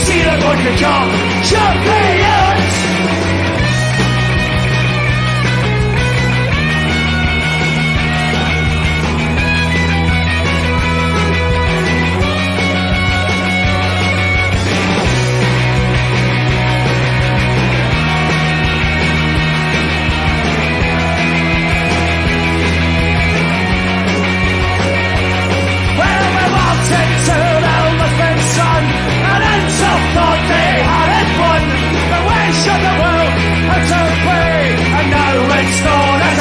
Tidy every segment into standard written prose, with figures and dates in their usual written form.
see them on the job, champions!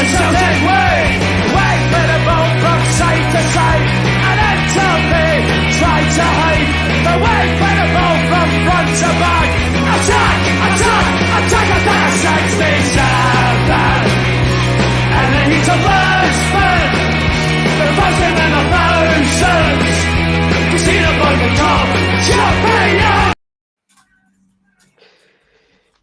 Celtic way, wait for the ball from side to side, and until they try to hide, the wait for the ball from front to back. Attack, attack, attack, attack, 67, and then he's a bursting, the buzzing and the thousands, to see the boy become champion.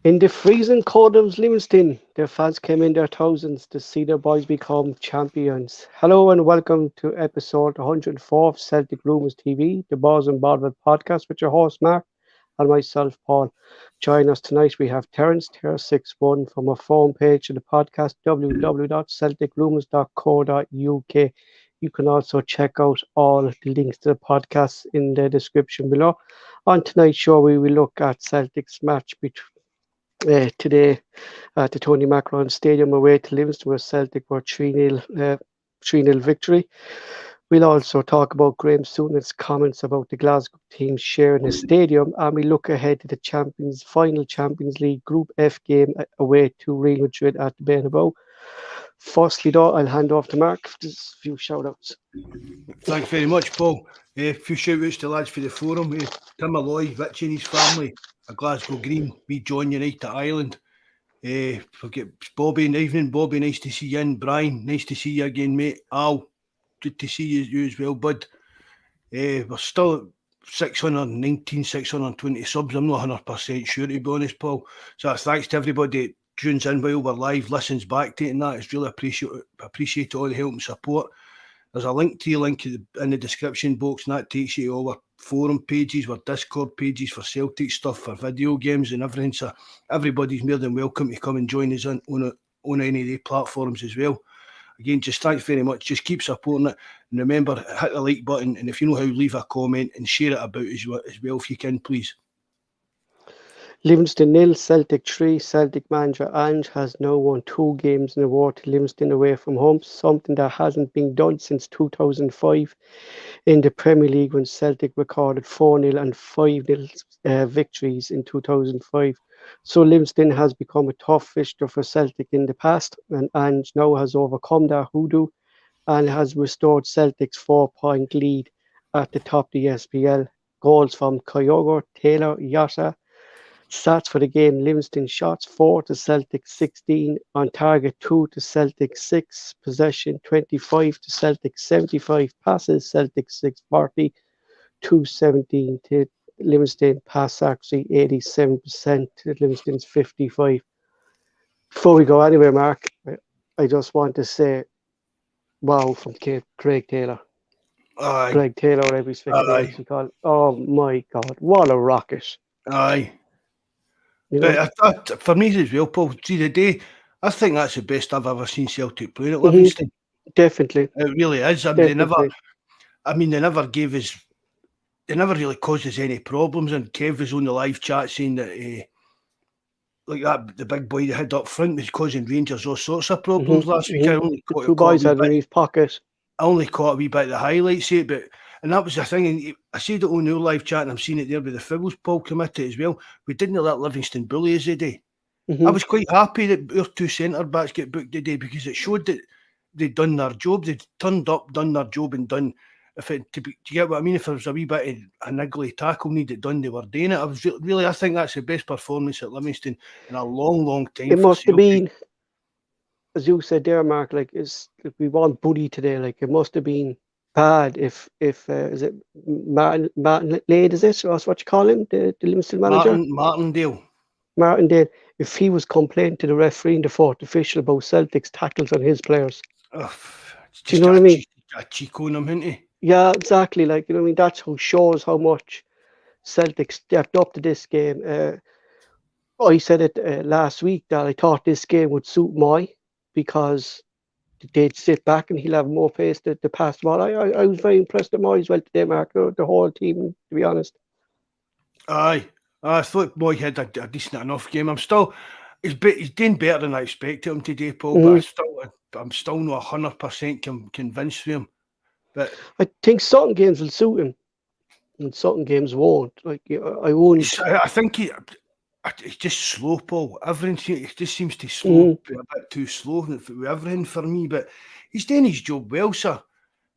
In the freezing cold of Livingston, their fans came in their thousands to see their boys become champions. Hello and welcome to episode 104 of Celtic Rumours TV, the Bawz and Bovril podcast with your host Mark and myself Paul. Join us tonight. We have Terence, Ter61 from our phone page of the podcast, www.celticrumours.co.uk. You can also check out all the links to the podcast in the description below. On tonight's show, we will look at Celtic's match today at the Tony Macron Stadium away to Livingston, where Celtic were 3-0 victory. We'll also talk about Graham Souness' comments about the Glasgow team sharing the stadium, and we look ahead to the final Champions League Group F game away to Real Madrid at the Bernabeu. Firstly, though, I'll hand off to Mark for just a few shout-outs. Thanks very much, Paul. A few shout-outs to lads for the forum. Tim Alloy, Richie and his family, a Glasgow Green, me, John United Ireland. We've got Bobby in the evening. Bobby, nice to see you in. Brian, nice to see you again, mate. Al, good to see you as well, bud. We're still at 620 subs. I'm not 100% sure, to be honest, Paul. So thanks to everybody that tunes in while we're live, listens back to it, and that is really appreciate all the help and support. There's a link in the description box, and that takes you to all our forum pages, our Discord pages for Celtic stuff, for video games and everything. So everybody's more than welcome to come and join us on any of the platforms as well. Again, just thanks very much. Just keep supporting it. And remember, hit the like button. And if you know how, leave a comment and share it about as well if you can, please. Livingston 0, Celtic 3. Celtic manager Ange has now won 2 games in a row to Livingston away from home, something that hasn't been done since 2005 in the Premier League, when Celtic recorded 4-0 and 5-0 victories in 2005. So Livingston has become a tough fixture for Celtic in the past, and Ange now has overcome that hoodoo and has restored Celtic's 4-point lead at the top of the SPL. Goals from Kyogo, Taylor, Yata. Stats for the game: Livingston shots 4 to Celtic 16, on target 2 to Celtic 6, possession 25 to Celtic 75, passes Celtic 640, 217 to Livingston, pass accuracy 87% to Livingston's 55. Before we go anywhere, Mark, I just want to say wow from Craig Taylor. Aye. Craig Taylor, whatever he's fixing call it. Oh my God, what a rocket. Aye. You know? But for me as well, Paul, see the day, I think that's the best I've ever seen Celtic playing at Livingston. Definitely. It really is. I mean, they never really caused us any problems. And Kev was on the live chat saying that the big boy they had up front was causing Rangers all sorts of problems last week. I only caught two boys had in his pocket. I only caught a wee bit of the highlights of it, and that was the thing. And I said it on the live chat, and I'm seeing it there with the Fibbles Paul committee as well. We didn't let Livingston bully us today. I was quite happy that our 2 centre backs get booked today, because it showed that they'd done their job. They'd turned up, done their job, and done. Do you get what I mean? If there was a wee bit of a niggly tackle needed done, they were doing it. I think that's the best performance at Livingston in a long, long time. It must have been, as you said there, Mark, we weren't bullied today. Like, it must have been bad if is it Martin Lade, is it? Or that's what you call him, the Livingston manager? Martindale. If he was complaining to the referee and the fourth official about Celtic's tackles on his players. Do you know what I mean? A cheek on him, isn't he? Yeah, exactly. Like, you know what I mean? That's who shows how much Celtic stepped up to this game. I said it last week that I thought this game would suit Moy because they'd sit back and he'll have more pace to pass the ball. I was very impressed with Moy as well today, Mark. The whole team, to be honest. Aye. I thought Moy had a decent enough game. He's doing better than I expected him today, Paul, but I'm still not 100% convinced with him. But I think certain games will suit him and certain games won't. Like, I won't. I think he's just slow, Paul. Everything he just seems to slow, a bit too slow with everything for me. But he's doing his job well, sir.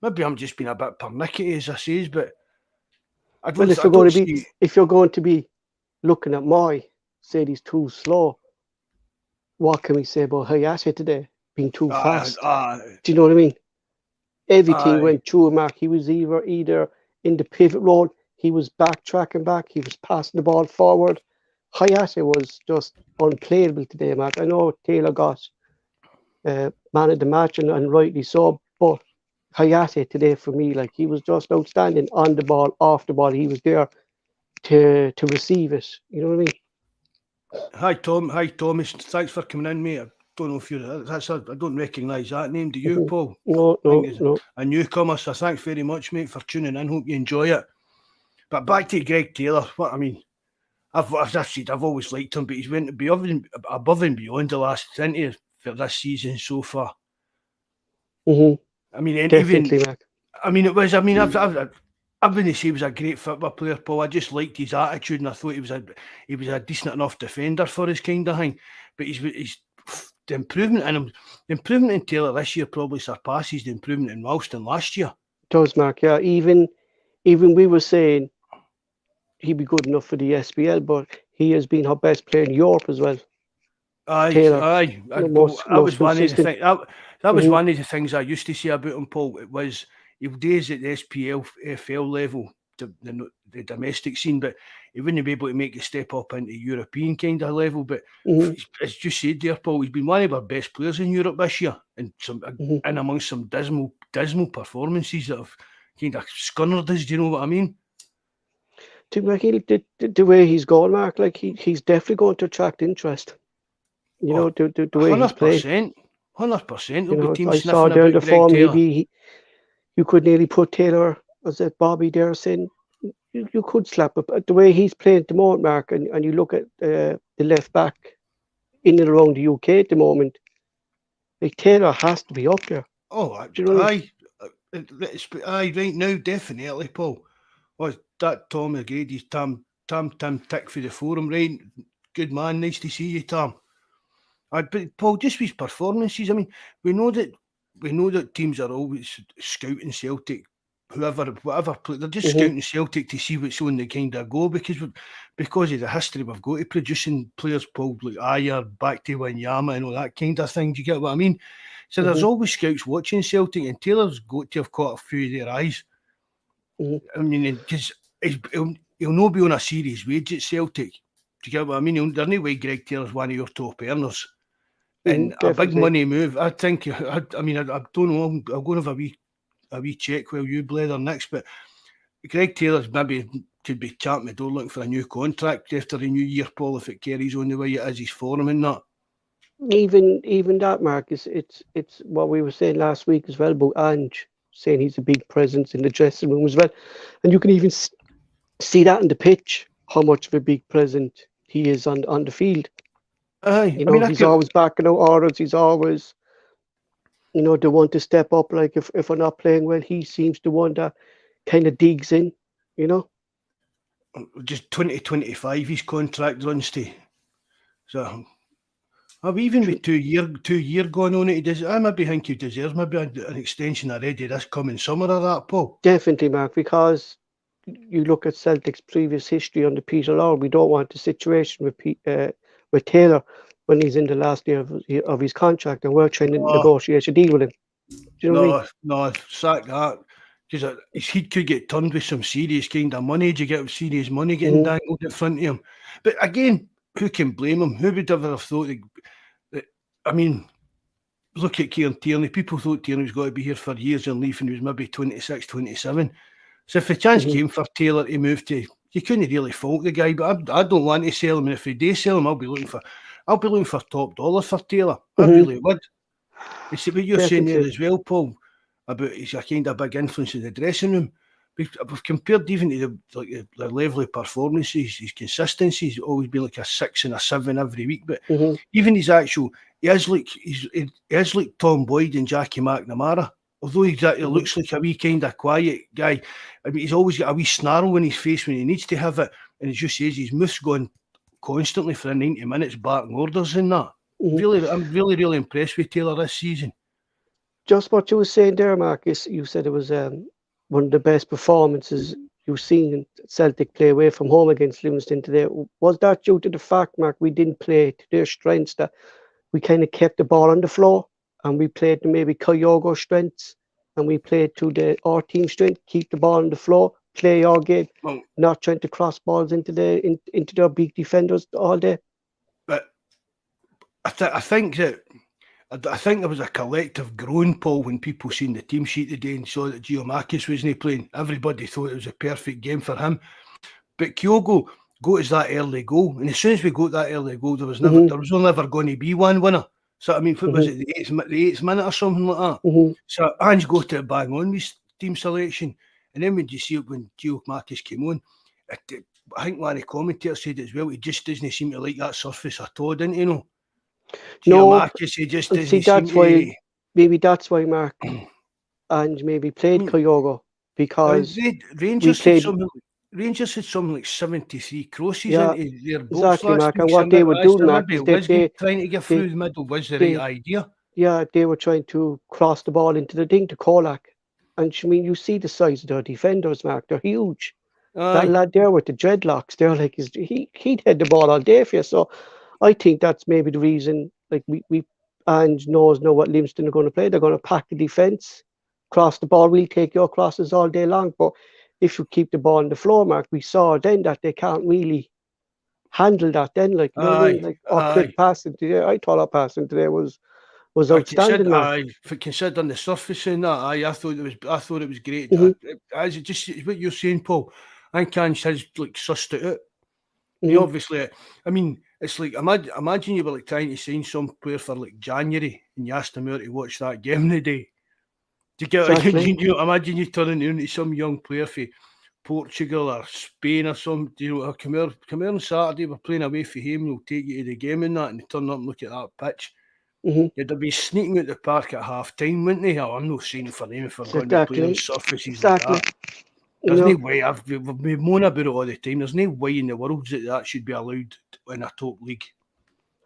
Maybe I'm just being a bit pernickety, as I says, but I don't. Well, if you're going to be looking at Moy, say he's too slow, what can we say about Hayate today being too fast? Do you know what I mean? Everything went through him, Mark. He was either in the pivot role, he was backtracking back, he was passing the ball forward. Hayate was just unplayable today, Mark. I know Taylor got man of the match and rightly so, but Hayate today for me, like, he was just outstanding on the ball, off the ball. He was there to receive it. You know what I mean? Hi Tom. Hi Thomas. Thanks for coming in, mate. I don't know if you're. I don't recognise that name. Do you, Paul? No. A newcomer. So thanks very much, mate, for tuning in. Hope you enjoy it. But back to Greg Taylor. What I mean, I've always liked him, but he's went above and beyond the last 20 for this season so far. I mean, definitely, Mark. I mean, it was. I mean, I've been to say he was a great football player, Paul. I just liked his attitude, and I thought he was a decent enough defender for his kind of thing. But he's the improvement in him, the improvement in Taylor this year probably surpasses the improvement in Ralston last year. It does, Mark. Yeah, even we were saying he'd be good enough for the SPL, but he has been our best player in Europe as well. Aye. That was one of the things I used to say about him, Paul. It was he days at the SPL level, the domestic scene, but he wouldn't be able to make a step up into European kind of level. But as you said there, Paul, he's been one of our best players in Europe this year, and and amongst some dismal performances that have kind of scunnered us. Do you know what I mean? The way he's gone, Mark, like he's definitely going to attract interest. You know, the way he's playing. 100%. I saw down the form, you could nearly put Taylor as a Bobby there saying you could slap it. But the way he's playing at the moment, Mark, and you look at the left back in and around the UK at the moment, like Taylor has to be up there. Oh, do you know right now, definitely, Paul. Oh, that Tom O'Grady's Tam tick for the forum, right? Good man, nice to see you, Tom. But Paul, just with his performances, I mean, we know that teams are always scouting Celtic, whatever play, they're just scouting Celtic to see what's on the kind of go because of the history we've got to producing players, Paul, like Ayer, back to Wanyama and all that kind of thing. Do you get what I mean? So there's always scouts watching Celtic, and Taylor's got to have caught a few of their eyes. I mean, because he'll not be on a serious wage at Celtic. Do you get what I mean? There's no way Greg Taylor's one of your top earners. And a big money move, I think. I don't know. I'll go and have a wee check while you blather next. But Greg Taylor's maybe could be champing the door looking for a new contract after the new year, Paul, if it carries on the way it is his form and that. Even that, Mark, it's what we were saying last week as well about Ange, saying he's a big presence in the dressing room as well. And you can even see that in the pitch, how much of a big presence he is on the field. Aye, he's always backing out orders. He's always, they want to step up. Like if we're not playing well, he seems the one that kind of digs in. Just 2025, his contract runs to. So, even with 2 year going on it, I maybe think he deserves maybe an extension already this coming summer of that, Paul. Definitely, Mark, because you look at Celtic's previous history under Peter Lawler. We don't want the situation with Taylor when he's in the last year of his contract and we're trying to negotiate a deal with him. Do you know what I mean? No, sack that. Because he could get turned with some serious kind of money. Do you get serious money getting dangled in front of him? But again, who can blame him? Who would ever have thought that I mean, look at Kieran Tierney. People thought Tierney was going to be here for years and leave, and he was maybe 26, 27. So if the chance came for Taylor to move to you couldn't really fault the guy. But I don't want to sell him. And if they do sell him, I'll be looking for top dollar for Taylor. I really would. You see what you're saying there as well, Paul, about he's a kind of big influence in the dressing room. We've compared even to the level of performances, his consistency. He's always been like a 6 and a 7 every week. But even his actual, he is like Tom Boyd and Jackie McNamara. Although he looks like a wee kind of quiet guy, I mean, he's always got a wee snarl in his face when he needs to have it. And it just says his mouth's going constantly for 90 minutes, barking orders and that. Really, I'm really impressed with Taylor this season. Just what you were saying there, Marcus, you said it was one of the best performances you've seen Celtic play away from home against Livingston today. Was that due to the fact, Mark, we didn't play to their strengths, that we kind of kept the ball on the floor and we played to maybe Kyogo's strengths and we played to our team strength, keep the ball on the floor, play our game, not trying to cross balls into their big defenders all day? But I think there was a collective groan, Paul, when people seen the team sheet today and saw that Giamakis wasn't playing. Everybody thought it was a perfect game for him. But Kyogo got us that early goal. And as soon as we got that early goal, there was only ever going to be one winner. So, I mean, what was it, the 8th minute or something like that? So, Ange got it bang on with team selection. And then when you see it, when Giamakis came on, I think one of the commentators said as well, he just doesn't seem to like that surface at all, didn't he? No. Giamakis, he just doesn't maybe that's why Mark and maybe played Kyogo, because Rangers had something like 73 crosses into their box. Exactly, Mark. And what they were doing, Mark, they trying to get through the middle was the right idea. Yeah, they were trying to cross the ball into the thing to Kolak. And I mean, you see the size of their defenders, Mark. They're huge. That lad there with the dreadlocks, they're like, he'd head the ball all day for you. So I think that's maybe the reason, like, we and know what Livingston are going to play. They're going to pack the defence, cross the ball. We'll take your crosses all day long. But if you keep the ball on the floor, Mark, we saw then that they can't really handle that then. Like, you know what I mean? Like, our quick passing today, I thought our passing today was outstanding. Considering the surface in that, I thought it was great. As just what you're saying, Paul, I think Ange has like sussed it out. He obviously, I mean, it's like imagine you were like trying to sign some player for like January and you asked him out to watch that game today. Do you get Exactly. imagine you turning into some young player for Portugal or Spain or some, come here on Saturday, we're playing away for him, we'll take you to the game and that, and turn up and look at that pitch. You'd be sneaking out the park at half time, wouldn't they? Oh, I'm not signing for them if we're going to play on surfaces like that. There's no way. We've moaned about it all the time. There's no way in the world that should be allowed in a top league.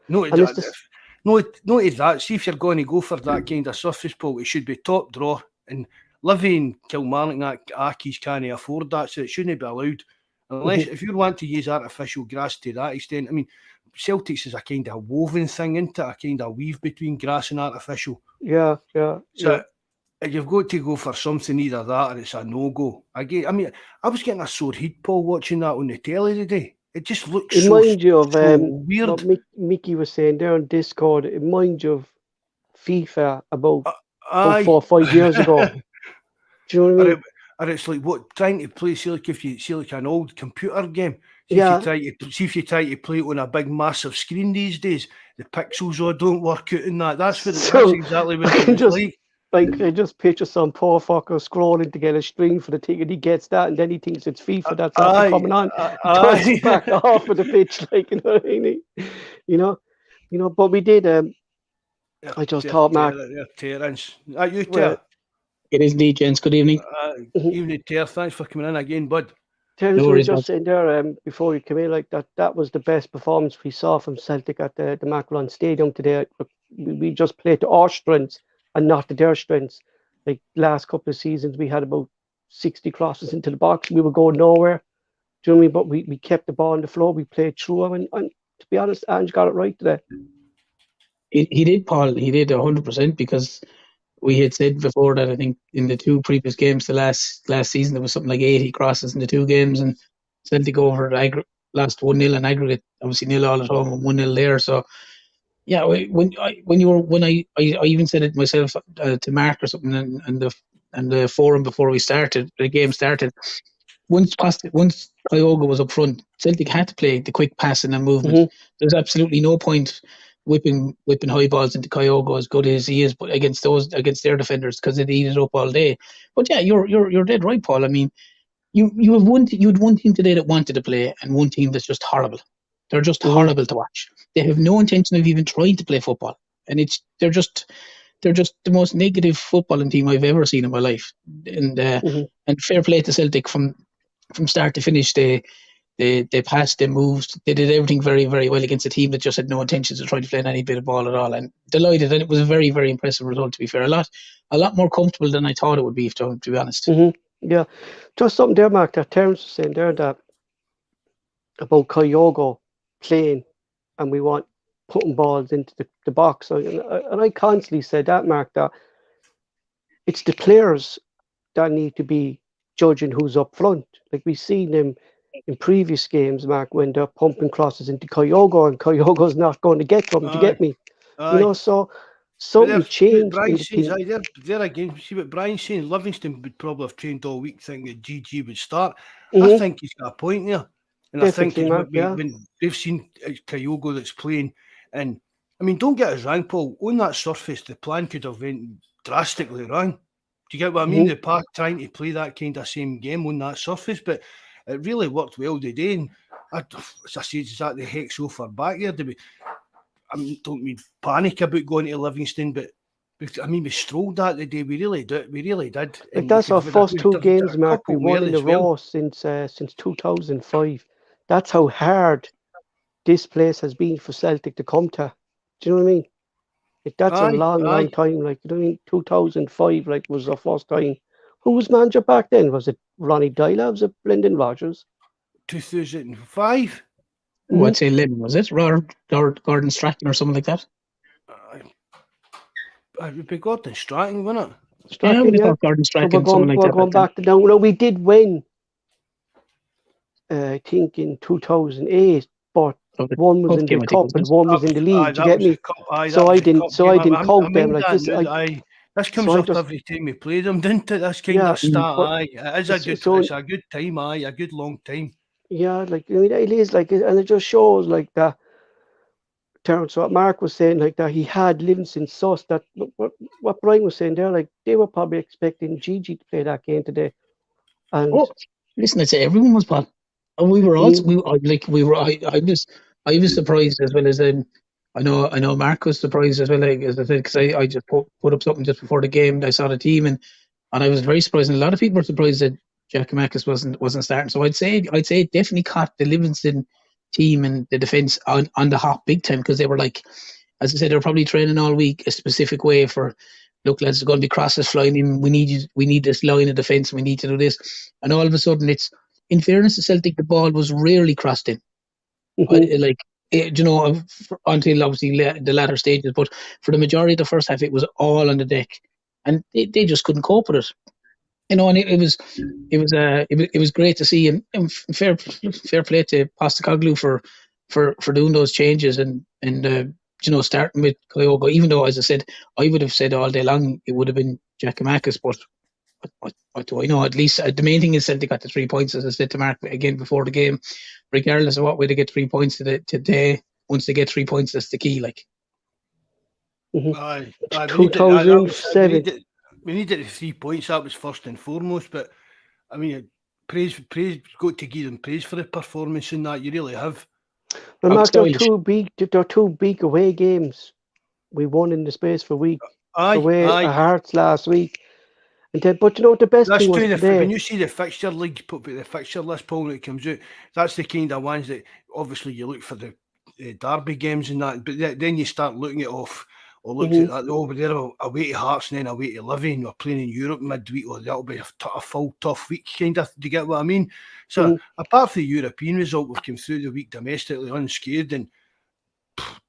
No, that. See, if you're going to go for that kind of surface, Paul, it should be top draw. And Livy and Kilmarnock and that Accies can't afford that, so it shouldn't be allowed. Unless if you want to use artificial grass to that extent, I mean, Celtics is a kind of woven thing, isn't it? A kind of weave between grass and artificial. Yeah. So you've got to go for something, either that or it's a no-go. I mean, I was getting a sore head, Paul, watching that on the telly today. It just looks so weird. What Mickey was saying there on Discord, it reminds you of FIFA about 4 or 5 years ago. Do you know what I mean? Or it's like trying to play, see like if you see like an old computer game. If you try to play it on a big massive screen these days, the pixels all don't work out in that. That's exactly what it's like. Like, I just picture some poor fucker scrolling to get a string for the thing, and he gets that, and then he thinks it's FIFA that's after coming on. Turns back off of the pitch, like, you know what I mean? You know. But we did. I just thought, Mark. Terence, are you Ter? It is indeed, gents. Good evening. Evening, Ter. Thanks for coming in again, bud. Terence, we were just saying there before you came in, like that was the best performance we saw from Celtic at the Macklon Stadium today. We just played to our strengths and not to their strengths. Like last couple of seasons, we had about 60 crosses into the box. We were going nowhere. Do you know what I mean? But we kept the ball on the floor. We played through them. And to be honest, Ange got it right today. He did, Paul. He did 100%, because we had said before that I think in the 2 previous games, the last season, there was something like 80 crosses in the 2 games, and Celtic over last 1-0 in aggregate, obviously 0 all at home and 1-0 there. So yeah, I even said it myself to Mark or something and the forum before the game started. once Kyogo was up front, Celtic had to play the quick passing and movement. Mhm. There's absolutely no point whipping high balls into Kyogo as good as he is, but against their defenders, because they'd eat it up all day. But yeah, you're dead right, Paul. I mean, you had one team today that wanted to play, and one team that's just horrible. They're just horrible to watch. They have no intention of even trying to play football, and they're just the most negative footballing team I've ever seen in my life. And fair play to Celtic from start to finish. They passed, they moved, they did everything very, very well against a team that just had no intentions of trying to play any bit of ball at all. And delighted, and it was a very, very impressive result. To be fair, a lot more comfortable than I thought it would be. To be honest. Yeah, just something there, Mark, that Terence was saying there, that about Kyogo playing, and we want putting balls into the box. And I constantly said that, Mark, that it's the players that need to be judging who's up front. Like we've seen them in previous games, Mark, when they're pumping crosses into Kyogo, and Kyogo's not going to get them. Do you get me? You know, so something changed in the team. There again, see what Brian's saying. Livingston would probably have trained all week thinking that GG would start. I think he's got a point there. And Definitely, I think when they've seen Kyogo that's playing, and I mean, don't get us wrong, Paul, on that surface, the plan could have went drastically wrong. Do you get what I mean? The Park trying to play that kind of same game on that surface, but it really worked well today. And as I said, is that the heck so far back there? I don't mean panic about going to Livingston, but I mean, we strolled that the day. We really did. Like that's our first two games, Mark. We won in a row since 2005. That's how hard this place has been for Celtic to come to. Do you know what I mean? Like that's a long time. Like, you know what I mean? 2005, like, was our first time. Who was manager back then? Was it Ronnie Dyla? Was it Brendan Rodgers? 2005. I'd say 11, was it? Gordon Strachan or something like that? It would be Gordon Strachan, wouldn't it? Strachan, yeah, I would have thought Gordon Strachan, something like that. We're going back to now. No, we did win, I think, in 2008, but one was in the cup and one was in the league. Do you get me? So I didn't count them like this. This comes up every time we play them, didn't it? This kind of start. It's a good time, a good long time. Yeah, like, I mean, it is like, and it just shows like that. Terence, what Mark was saying, like that he had Livingston sus. That what Brian was saying there, like they were probably expecting Gigi to play that game today. And listen, I'd say everyone was, Paul. And we were also I was surprised as well as I know Mark was surprised as well, like, as I said, because I just put up something just before the game. I saw the team and I was very surprised, and a lot of people were surprised that Giakoumakis wasn't starting. So I'd say it definitely caught the Livingston team and the defence on the hop big time, because they were, like, as I said, they were probably training all week a specific way for, look, lads, there's going to be crosses flying in. We need this line of defence. We need to do this. And all of a sudden, it's, in fairness to Celtic, the ball was rarely crossed in. Until obviously the latter stages. But for the majority of the first half, it was all on the deck, and they just couldn't cope with it. You know, and it was great to see, and fair play to Postecoglou for doing those changes and starting with Kyogo. Even though, as I said, I would have said all day long it would have been Giakoumakis, but what do I know? At least the main thing is Celtic got the 3 points, as I said to Mark again before the game. Regardless of what way they get 3 points today, once they get 3 points, that's the key. Like, 2007. We needed the 3 points. That was first and foremost. But I mean, praise. Got to give them praise for the performance in that. You really have. But Mark, they're two big away games. We won in the space for a week. Away at Hearts last week. And then, but you know what the best thing was today? When you see the fixture league, put the fixture list, Paul, when it comes out, that's the kind of ones that obviously you look for the derby games and that. But then you start looking at at that. Oh, but they're away to Hearts and then away to Livy. We're playing in Europe midweek. Or that'll be a full tough week, kind of. Do you get what I mean? So apart from the European result, we've come through the week domestically unscathed, and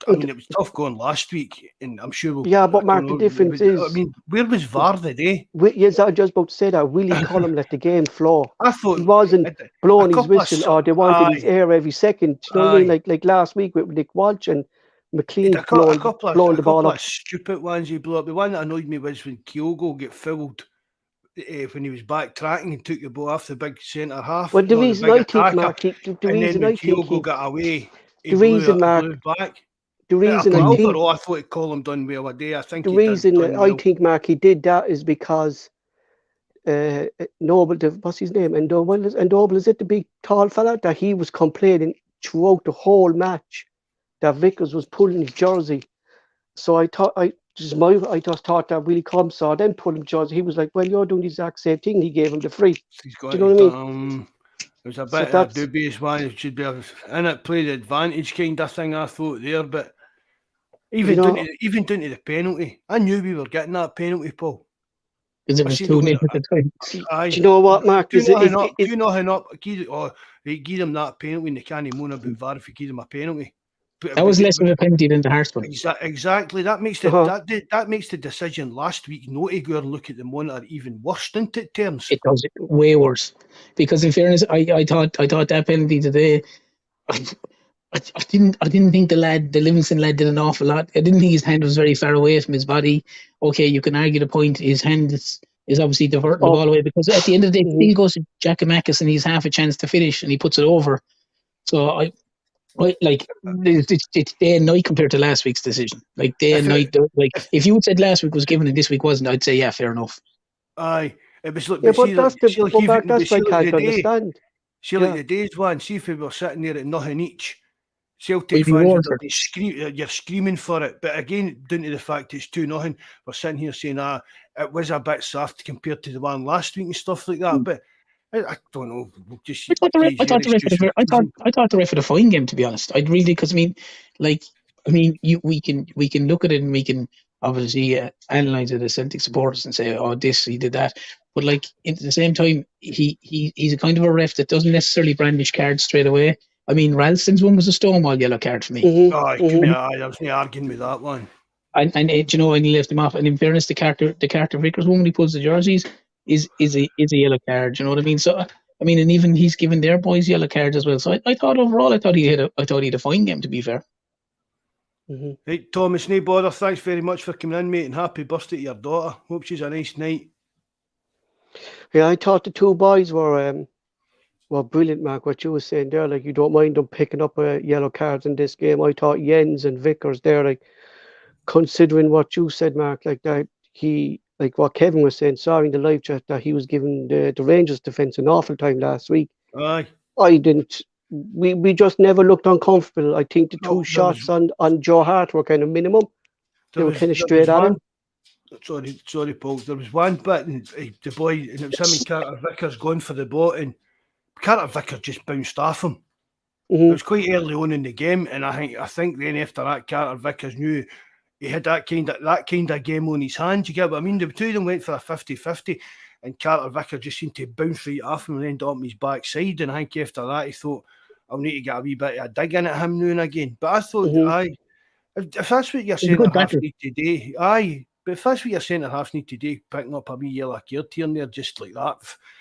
I mean, it was tough going last week, and I'm sure we'll... Yeah, but Mark, the difference is... I mean, where was VAR today? Yes, I was just about to say that. Willie Cullum let the game flow. I thought... He wasn't blowing his whistle, or they wanted his air every second. Do you know what I mean? Like last week with Nick Walsh and McLean blowing the ball up. Stupid ones he blew up. The one that annoyed me was when Kyogo get fouled when he was backtracking and took the ball off the big centre half. Well, the no, reason big I think, attacker, Mark, the and then reason when I think Kyogo got away, he the blew reason, Mark, back. the reason But I think, overall, I thought Colin done well a day. I think the he did reason done I well. think, Mark, he did that is because Noble, what's his name? And Noble, is it the big tall fella that he was complaining throughout the whole match that Vickers was pulling his jersey. So I just thought that Willie Cobb saw them pull him jersey. He was like, "Well, you're doing the exact same thing." He gave him the free. He's Do got you know what I mean? It was a So bit of a dubious one. It should be in it, play the advantage kind of thing. I thought there, but even down to the penalty, I knew we were getting that penalty, Paul. Because it was 2-0 at the time. Do you know what, Mark? Do nothing up. Give them that penalty and they can't moan about VAR if you give them a penalty. That was less of a penalty than the Hearts one. Exactly. That makes that makes the decision last week not to go and look at the monitor even worse, doesn't it, Terms? It does it way worse. Because in fairness, I thought that penalty today, I didn't think the Livingston lad did an awful lot. I didn't think his hand was very far away from his body. Okay, you can argue the point. His hand is obviously diverting the ball away, because at the end of the day, he goes to Giakoumakis and he's half a chance to finish and he puts it over. So it's day and night compared to last week's decision. Like day and night. Like if you had said last week was given and this week wasn't, I'd say yeah, fair enough. Aye, it was like that's what I can't understand. See, like the days one. See if we were sitting there at nothing each. Celtic fans would be you're screaming for it, but again, down to the fact it's 2-0, we're sitting here saying, it was a bit soft compared to the one last week and stuff like that. But I don't know. Just I thought the ref had a fine game, to be honest. I'd really, because we can look at it and we can obviously analyze it as Celtic supporters and say, oh, this, he did that. But like at the same time, he's a kind of a ref that doesn't necessarily brandish cards straight away. I mean, Ralston's one was a stonewall yellow card for me. I was not arguing with that one. And he left him off. And in fairness, the Carter Vickers one when he pulls the jerseys is a yellow card. You know what I mean? So I mean, and even he's given their boys yellow cards as well. So I thought overall, he had a fine game, to be fair. Mm-hmm. Right, Thomas, no bother. Thanks very much for coming in, mate, and happy birthday to your daughter. Hope she's a nice night. Yeah, I thought the two boys were brilliant, Mark. What you were saying there, like you don't mind them picking up yellow cards in this game. I thought Jens and Vickers there, like considering what you said, Mark, like that like what Kevin was saying, sorry in the live chat, that he was giving the Rangers defence an awful time last week. Aye. I didn't. We just never looked uncomfortable. I think the two shots on Joe Hart were kind of minimum. They were kind of straight at him. Sorry, Paul. There was one bit, and the boy, and it was him and Carter Vickers going for the ball, and Carter Vickers just bounced off him. Mm-hmm. It was quite early on in the game, and I think then after that, Carter Vickers knew he had that kind of game on his hands. You get what I mean? The two of them went for a 50-50, and Carter Vickers just seemed to bounce right off him and end up on his backside. And I think after that, he thought, I'll need to get a wee bit of a dig in at him now and again. But I thought, if that's what your centre half need today, but if that's what your centre half need today, picking up a wee yellow card here and there just like that,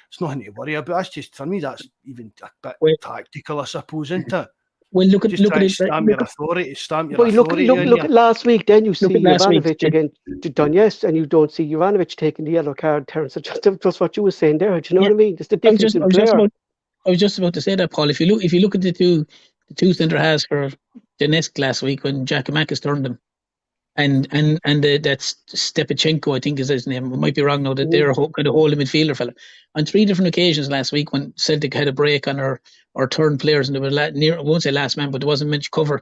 it's nothing to worry about. That's just, for me, that's even a bit tactical, I suppose, isn't it? Well, look at stamp your authority. Look at last week. Then you see Jovanovic against Donetsk, and you don't see Jovanovic taking the yellow card. Terence, just what you were saying there. Do you know what I mean? It's the difference in player. I was just about to say that, Paul. If you look at the two centre halves for Donetsk last week when Giakoumakis turned them, and that's Stepachenko, I think is his name. I might be wrong now. That they're kind of holding midfielder fella. On 3 different occasions last week when Celtic had a break on our turn players and they were I won't say last man, but there wasn't much cover.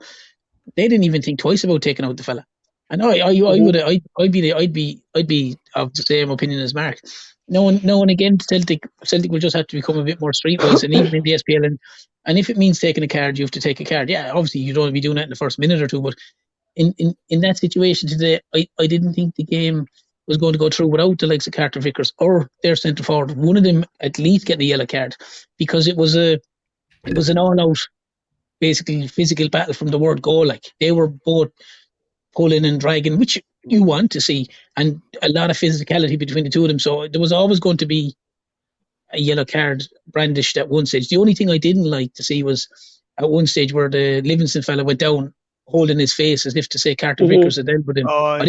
They didn't even think twice about taking out the fella. And I'd be of the same opinion as Mark. No one again. Celtic will just have to become a bit more streetwise, and even in the SPL, and if it means taking a card, you have to take a card. Yeah, obviously you don't want to be doing that in the first minute or two, but in that situation today, I didn't think the game was going to go through without the likes of Carter Vickers or their centre forward. One of them at least getting a yellow card, because it was an all-out, basically physical battle from the word go. Like they were both pulling and dragging, which you want to see, and a lot of physicality between the two of them. So there was always going to be a yellow card brandished at one stage. The only thing I didn't like to see was at one stage where the Livingston fella went down holding his face as if to say Carter Mhm. Vickers had elbowed him. I Aye,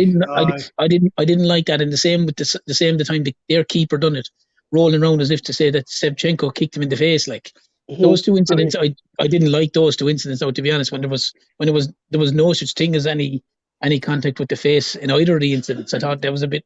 didn't like that. And the same the time their keeper done it, rolling around as if to say that Shevchenko kicked him in the face. Like those two incidents, I didn't like those two incidents. Though, to be honest, when there was no such thing as any contact with the face in either of the incidents, I thought that was a bit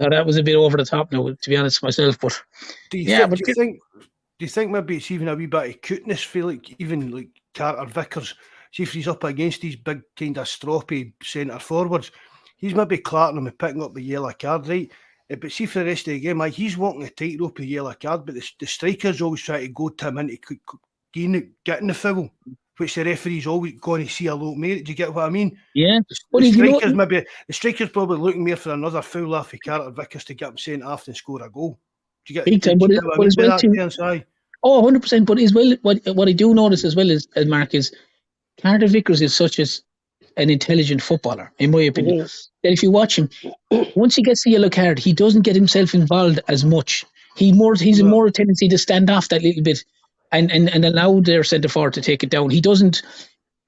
over the top. Now, to be honest myself, but Do you yeah, think maybe it's even a wee bit of cuteness for even like Carter Vickers? See if he's up against these big kind of stroppy centre forwards, he's maybe clarting him and picking up the yellow card, right? But see for the rest of the game, he's walking a tightrope with the yellow card, but the strikers always try to go to him into getting the foul, which the referee's always going to see a lot more. Do you get what I mean? Yeah. The striker's probably looking more for another foul off of Carter Vickers to get him sent after and score a goal. Do you get, big time, do you get what I mean by that? 100%. But as well, what I do notice as well is, Mark, is Carter Vickers is such an intelligent footballer, in my opinion. That if you watch him, once he gets the yellow card, he doesn't get himself involved as much. He's more a tendency to stand off that little bit and allow their centre forward to take it down. He doesn't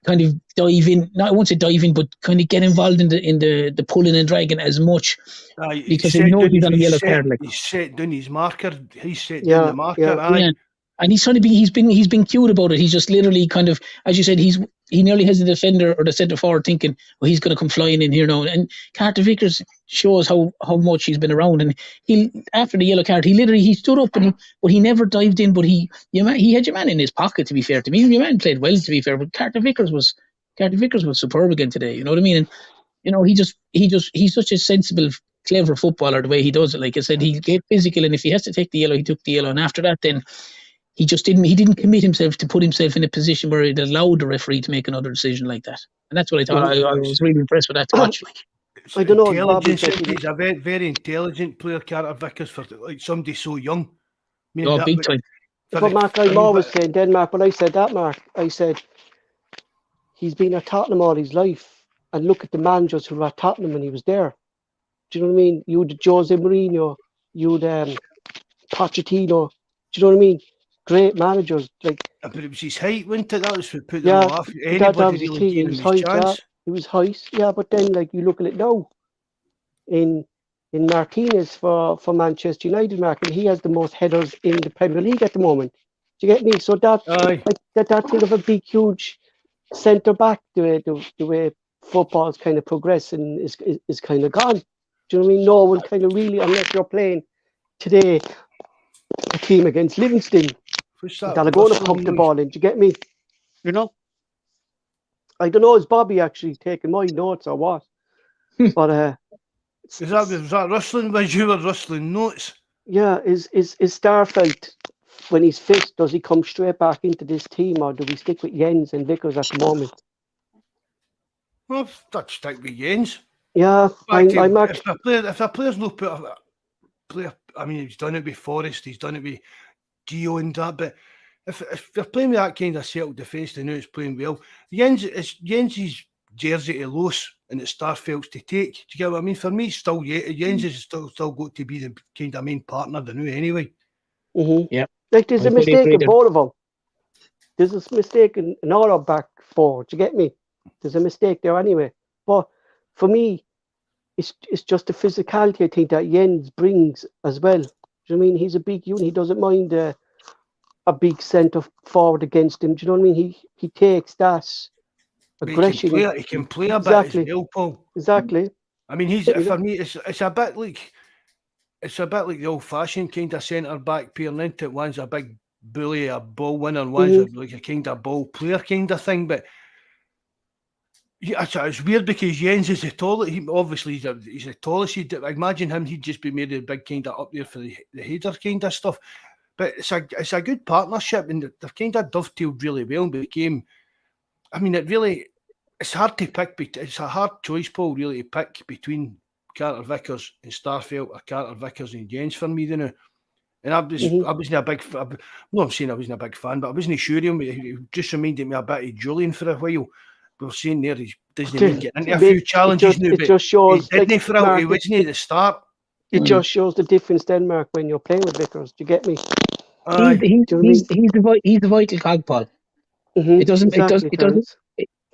kind of dive in. I won't say dive in, but kind of get involved in the pulling and dragging as much because he knows he's on a yellow card. Like he's set down his marker. He's set down the marker. Yeah. And he's trying to be. He's been cute about it. He's just literally kind of, as you said, he nearly has the defender or the centre forward thinking, well, he's going to come flying in here now. And Carter Vickers shows how much he's been around. And he, after the yellow card, he stood up but he never dived in. But he had your man in his pocket. To be fair to me, your man played well. To be fair, but Carter Vickers was superb again today. You know what I mean? And you know, he's such a sensible, clever footballer the way he does it. Like I said, he get physical, and if he has to take the yellow, he took the yellow. And after that, then he didn't commit himself to put himself in a position where it allowed the referee to make another decision like that. And that's what I thought. I was really impressed with that to watch. Like, I don't know. He's a very, very intelligent player, Carter Vickers, for like somebody so young. I mean, big time. But Mark, I'm always saying, Denmark, when I said that, Mark, I said he's been at Tottenham all his life. And look at the managers who were at Tottenham when he was there. Do you know what I mean? You had Jose Mourinho, you had Pochettino. Do you know what I mean? Great managers, like. But it was his height, wasn't it? That was what put them off. Anybody really gave him his chance. He was height, but then like you look at it now, in Martinez for Manchester United, Mark, and he has the most headers in the Premier League at the moment. Do you get me? So that kind of a big, huge centre back, the way football's kind of progressing is kind of gone. Do you know what I mean? No one kind of really, unless you're playing today a team against Livingston, that are going to pump the ball in. Do you get me? You know? I don't know, is Bobby actually taking my notes or what? But was that rustling when you were rustling notes? Yeah, is Starfelt, when he's fit, does he come straight back into this team, or do we stick with Jens and Vickers at the moment? Well, let's stick with Jens. Yeah, I'm actually. If a player's no put a player, I mean, he's done it with Forrest, he's done it with Gio and that, but if they're playing with that kind of settled defence, they know it's playing well. Jens' jersey to lose and it's Starfelt's to take. Do you get what I mean? For me, still Jens is still got to be the kind of main partner they know anyway. Mm-hmm. Yeah. Like there's a mistake in both of them. There's a mistake in all our back four. Do you get me? There's a mistake there anyway. But for me, it's just the physicality I think that Jens brings as well. Do you know what I mean? He's a big unit. He doesn't mind a big centre forward against him. Do you know what I mean? He takes that aggression. He can play a bit as well, Paul. Exactly. I mean, for me, it's a bit like the old-fashioned kind of centre back peering into it. One's a big bully, a ball winner, and one's like a kind of ball player kind of thing. But yeah, it's weird because Jens is the tallest. He's the tallest. I imagine him. He'd just be made a big kind of up there for the header kind of stuff. But it's a good partnership, and they've kind of dovetailed really well and became. I mean, it's hard to pick. It's a hard choice, Paul, really, to pick between Carter Vickers and Starfelt or Carter Vickers and Jens for me, you know. And I wasn't a big. No, I'm saying I wasn't a big fan, but I wasn't sure him. He just reminded me a bit of Julian for a while. We were saying there he doesn't even get into a few challenges now, but just shows, he didn't for out. He wasn't at the start. It just shows the difference, Denmark, when you're playing with Vickers. Do you get me? He's the vital cog, Paul. Mm-hmm.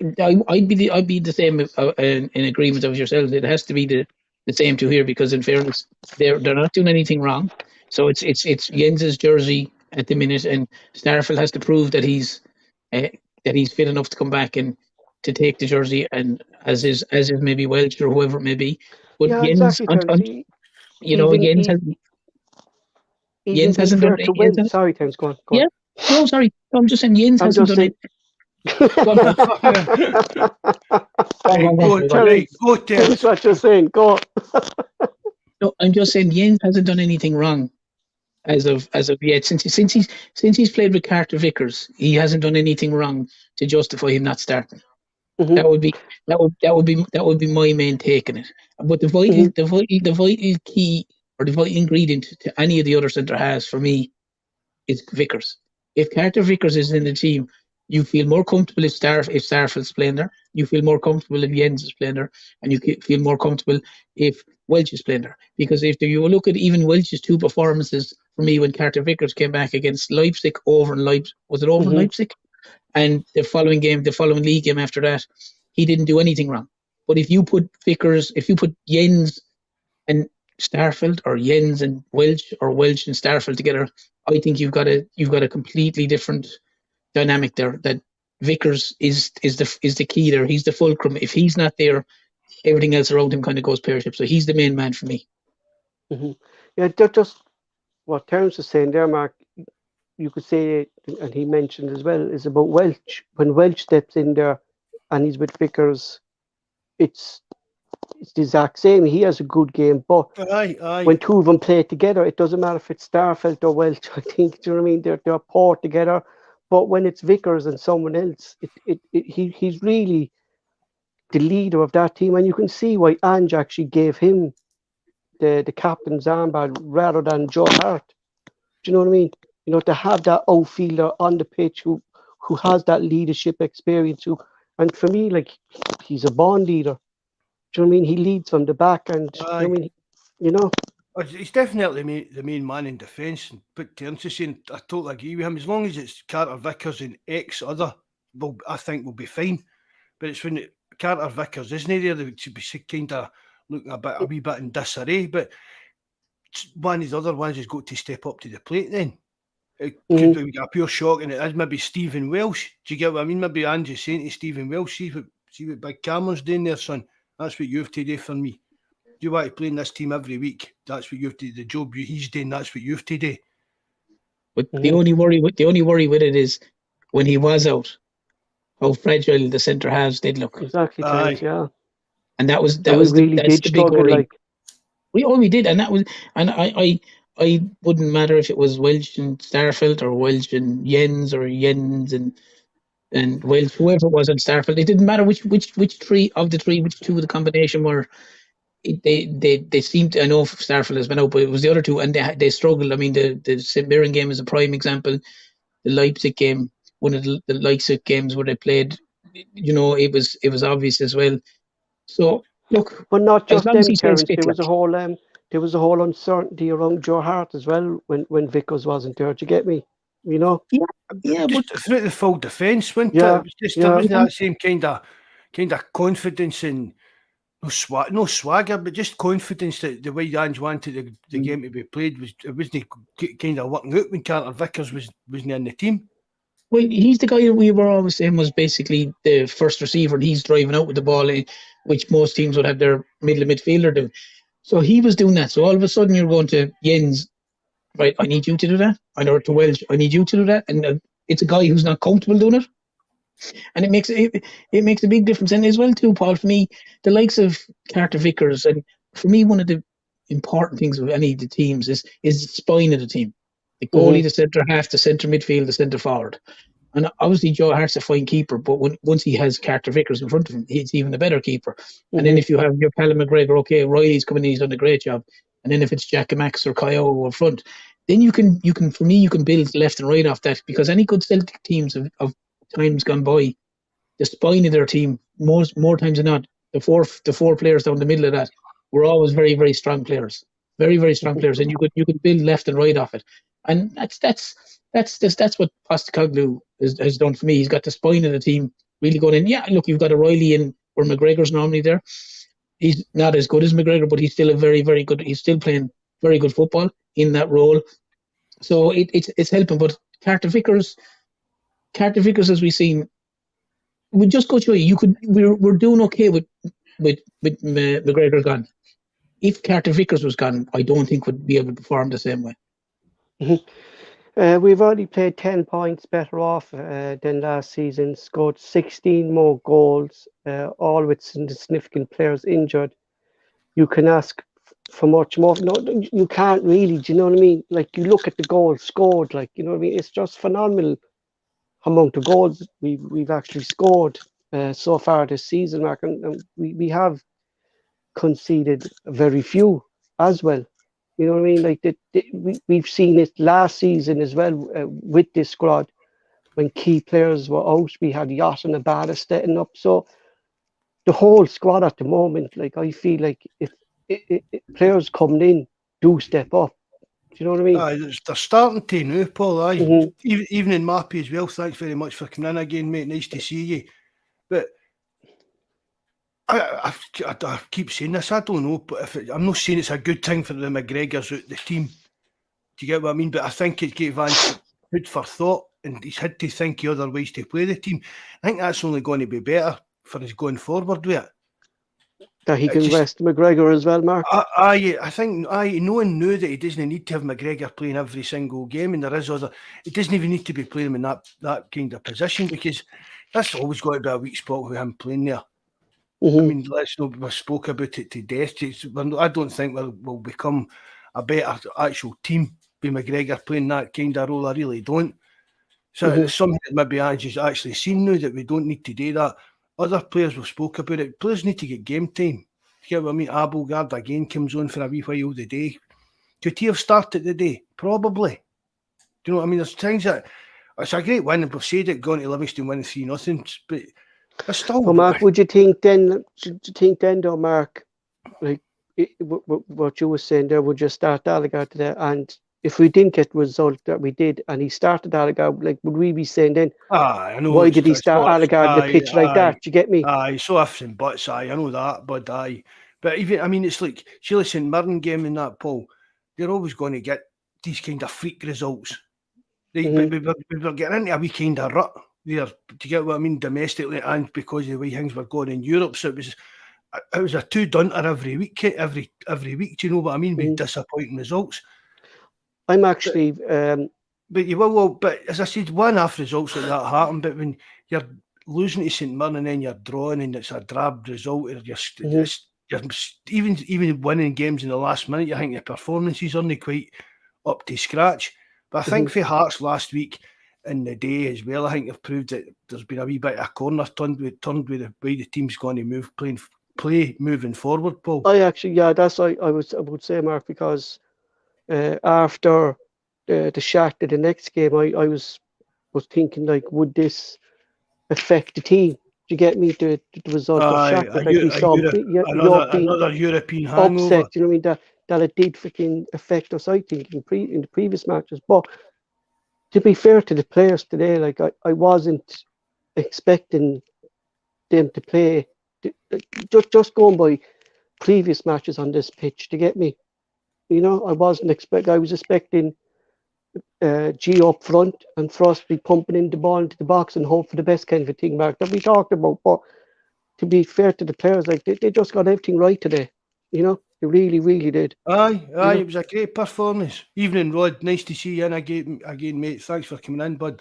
I'd be the same in agreement of yourselves. It has to be the same two here because, in fairness, they're not doing anything wrong. So it's Jens's jersey at the minute, and Starfelt has to prove that he's fit enough to come back and to take the jersey, and as is maybe Welsh or whoever it may be. But Yeah, Jens, exactly, Terence. Jens has Even Jens being hasn't done fair to Welsh. Sorry, Terence, go on. yeah. No, sorry. No, I'm just saying Jens I'm hasn't just done saying. it. Go on, Right, go, Terence. That's what you're saying. Go. No, I'm just saying Jens hasn't done anything wrong as of yet. Since he's played with Carter Vickers, he hasn't done anything wrong to justify him not starting. Mhm. That would be my main take in it. But the vital key or the vital ingredient to any of the other centre halves for me is Vickers. If Carter Vickers is in the team, you feel more comfortable if Starfelt's playing there. You feel more comfortable if Jens is playing there, and you feel more comfortable if Welch is playing there. Because if you look at even Welch's two performances for me when Carter Vickers came back against Leipzig over in Leipzig, was it over in Leipzig? And the following league game after that, he didn't do anything wrong. But if you put Jens and Starfelt or Jens and Welch or Welch and Starfelt together, I think you've got a completely different dynamic there. That Vickers is the key there. He's the fulcrum. If he's not there, everything else around him kind of goes pear-shaped. So he's the main man for me. Mm-hmm. Yeah, just what Terence was saying there, Mark. You could say, and he mentioned as well, is about Welch. When Welch steps in there and he's with Vickers, it's the exact same. He has a good game, but when two of them play together, it doesn't matter if it's Starfelt or Welch. I think, do you know what I mean? They're poured together. But when it's Vickers and someone else, he's really the leader of that team, and you can see why Ange actually gave him the captain's armband rather than Joe Hart. Do you know what I mean? You know, to have that outfielder on the pitch who has that leadership experience. And for me, like, he's a born leader. Do you know what I mean? He leads from the back, and you know what I mean? You know. He's definitely the main man in defence. But Terence is saying, I totally agree with him. As long as it's Carter Vickers and X other, well, I think we'll be fine. But it's when Carter Vickers isn't there, they should be kind of looking a wee bit in disarray. But one of the other ones has got to step up to the plate then. It could be a pure shock, and it is maybe Stephen Welsh. Do you get what I mean? Maybe Andrew's saying to Stephen Welsh, see what Big Cameron's doing there, son. That's what you have to do for me. Do you want to play in this team every week? That's what you have to do. The job he's doing, that's what you have to do. But the only worry with it is when he was out, how fragile the centre halves did look. Exactly, yeah. And that's really the big worry. Like. We did, and I wouldn't matter if it was Welch and Starfelt or Welch and Jens or Jens and Welch, whoever it was on Starfelt. It didn't matter which two of the combination were. They seemed to, I know Starfelt has been out, but it was the other two, and they struggled. I mean, the St. Mirren game is a prime example. The Leipzig game, one of the Leipzig games where they played, you know, it was obvious as well. So look, but not just them, Terence. There was a whole uncertainty around Joe Hart as well when Vickers wasn't there. Do you get me? You know. Yeah, just but through the full defence, there wasn't that same kind of confidence and no swagger, but just confidence that the way Ange wanted the game to be played wasn't kind of working out when Carter Vickers wasn't in the team. Well, he's the guy we were always saying was basically the first receiver, and he's driving out with the ball, which most teams would have their middle midfielder do. So he was doing that. So all of a sudden you're going to Jens, right, I need you to do that. I know to Welsh, I need you to do that. And it's a guy who's not comfortable doing it. And it makes a big difference. And as well too, Paul, for me, the likes of Carter Vickers, and for me, one of the important things of any of the teams is the spine of the team. The goalie, the centre half, the centre midfield, the centre forward. And obviously Joe Hart's a fine keeper, but once he has Carter Vickers in front of him, he's even a better keeper. And then if you have your Callum McGregor, okay, Riley's coming in, he's done a great job. And then if it's Jack Max or Kyo up front, then you can build left and right off that, because any good Celtic teams of times gone by, the spine of their team, more times than not, the four players down the middle of that were always very, very strong players. Very, very strong players. And you could build left and right off it. And that's what Postecoglou has done for me. He's got the spine of the team really going in. Yeah, look, you've got a Riley in where McGregor's normally there. He's not as good as McGregor, but he's still a very, very good. He's still playing very good football in that role. So it's helping. But Carter Vickers, as we've seen, we just go through. We're doing okay with McGregor gone. If Carter Vickers was gone, I don't think we'd be able to perform the same way. We've already played 10 points better off than last season, scored 16 more goals, all with significant players injured. You can ask for much more. No, you can't really, do you know what I mean? Like, you look at the goals scored, like, you know what I mean? It's just phenomenal amount of goals we've actually scored so far this season, Mark. And we have conceded very few as well. You know what I mean? Like we've seen it last season as well with this squad when key players were out. We had Yacht and Abada stepping up. So the whole squad at the moment, like, I feel like if players coming in do step up, do you know what I mean? They're starting to now, Paul. Mm-hmm. Even Mappy as well. Thanks very much for coming in again, mate. Nice to see you. But I keep saying this. I don't know, but I'm not saying it's a good thing for the McGregors out the team. Do you get what I mean? But I think it gave Vance food for thought, and he's had to think of other ways to play the team. I think that's only going to be better for us going forward with it. That he can rest McGregor as well, Mark. I think no one knew that he doesn't need to have McGregor playing every single game, and there is other. It doesn't even need to be playing him in that kind of position, because that's always got to be a weak spot with him playing there. Mm-hmm. I mean, we spoke about it to death. I don't think we'll become a better actual team with McGregor playing that kind of role. I really don't. So it's something that maybe Angie's actually seen now, that we don't need to do that. Other players will spoke about it. Players need to get game time. You know what I mean? Abelgard again comes on for a wee while the day. Could he have started the day? Probably. Do you know what I mean? There's things that it's a great win, and we've said it, going to Livingston winning 3-0, but it's still. Well, Mark, would you think then, though, Mark, like what you were saying there, would you start Gallagher today? And if we didn't get the result that we did, and he started Gallagher, like, would we be saying then, I know, why did he start Gallagher on the pitch like that? Do you get me? So ifs and buts, I know that, but But even, I mean, it's like, Sheila St Mirren game in that, Paul, they're always going to get these kind of freak results. We were getting into a wee kind of rut there, to get what I mean, domestically, and because of the way things were going in Europe. So it was a two-dunter every week, do you know what I mean, with disappointing results. I'm actually... But as I said, one-off results like that happen, but when you're losing to St Mirren and then you're drawing and it's a drab result, or you're even winning games in the last minute, you think your performances aren't quite up to scratch. But I think for Hearts last week and the day as well, I think they've proved that there's been a wee bit of a corner turned with the way the team's going to play moving forward, Paul. That's what I would say, Mark, because after the Shakhtar, the next game, I was thinking, like, would this affect the team? Do you get me? The result of Shakhtar, like we saw another European hangover. Upset, you know what I mean? That it did freaking affect us, I think, in the previous matches. But to be fair to the players today, like, I wasn't expecting them to play. Just going by previous matches on this pitch, to get me, you know, I was expecting G up front and for us to be pumping in the ball into the box and hope for the best kind of a thing, Mark, that we talked about. But to be fair to the players, like, they just got everything right today, you know. They really, really did. It was a great performance. Evening, Rod. Nice to see you in again, mate. Thanks for coming in, bud.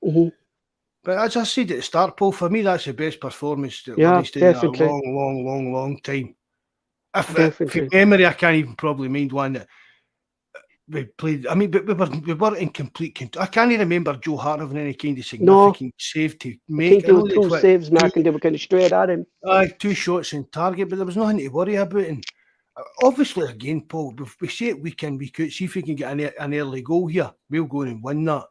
But as I said at the start, Paul, for me, that's the best performance that Livingston in a long time. From memory, I can't even probably mind one that we played. I mean, but we weren't in complete control. I can't even remember Joe Hart having any kind of significant save to make. I think there were two saves, Mark, and they were kind of straight at him. 2 shots in target, but there was nothing to worry about. And obviously, again, Paul, we say it week in, week out, see if we can get an early goal here, we'll go and win that.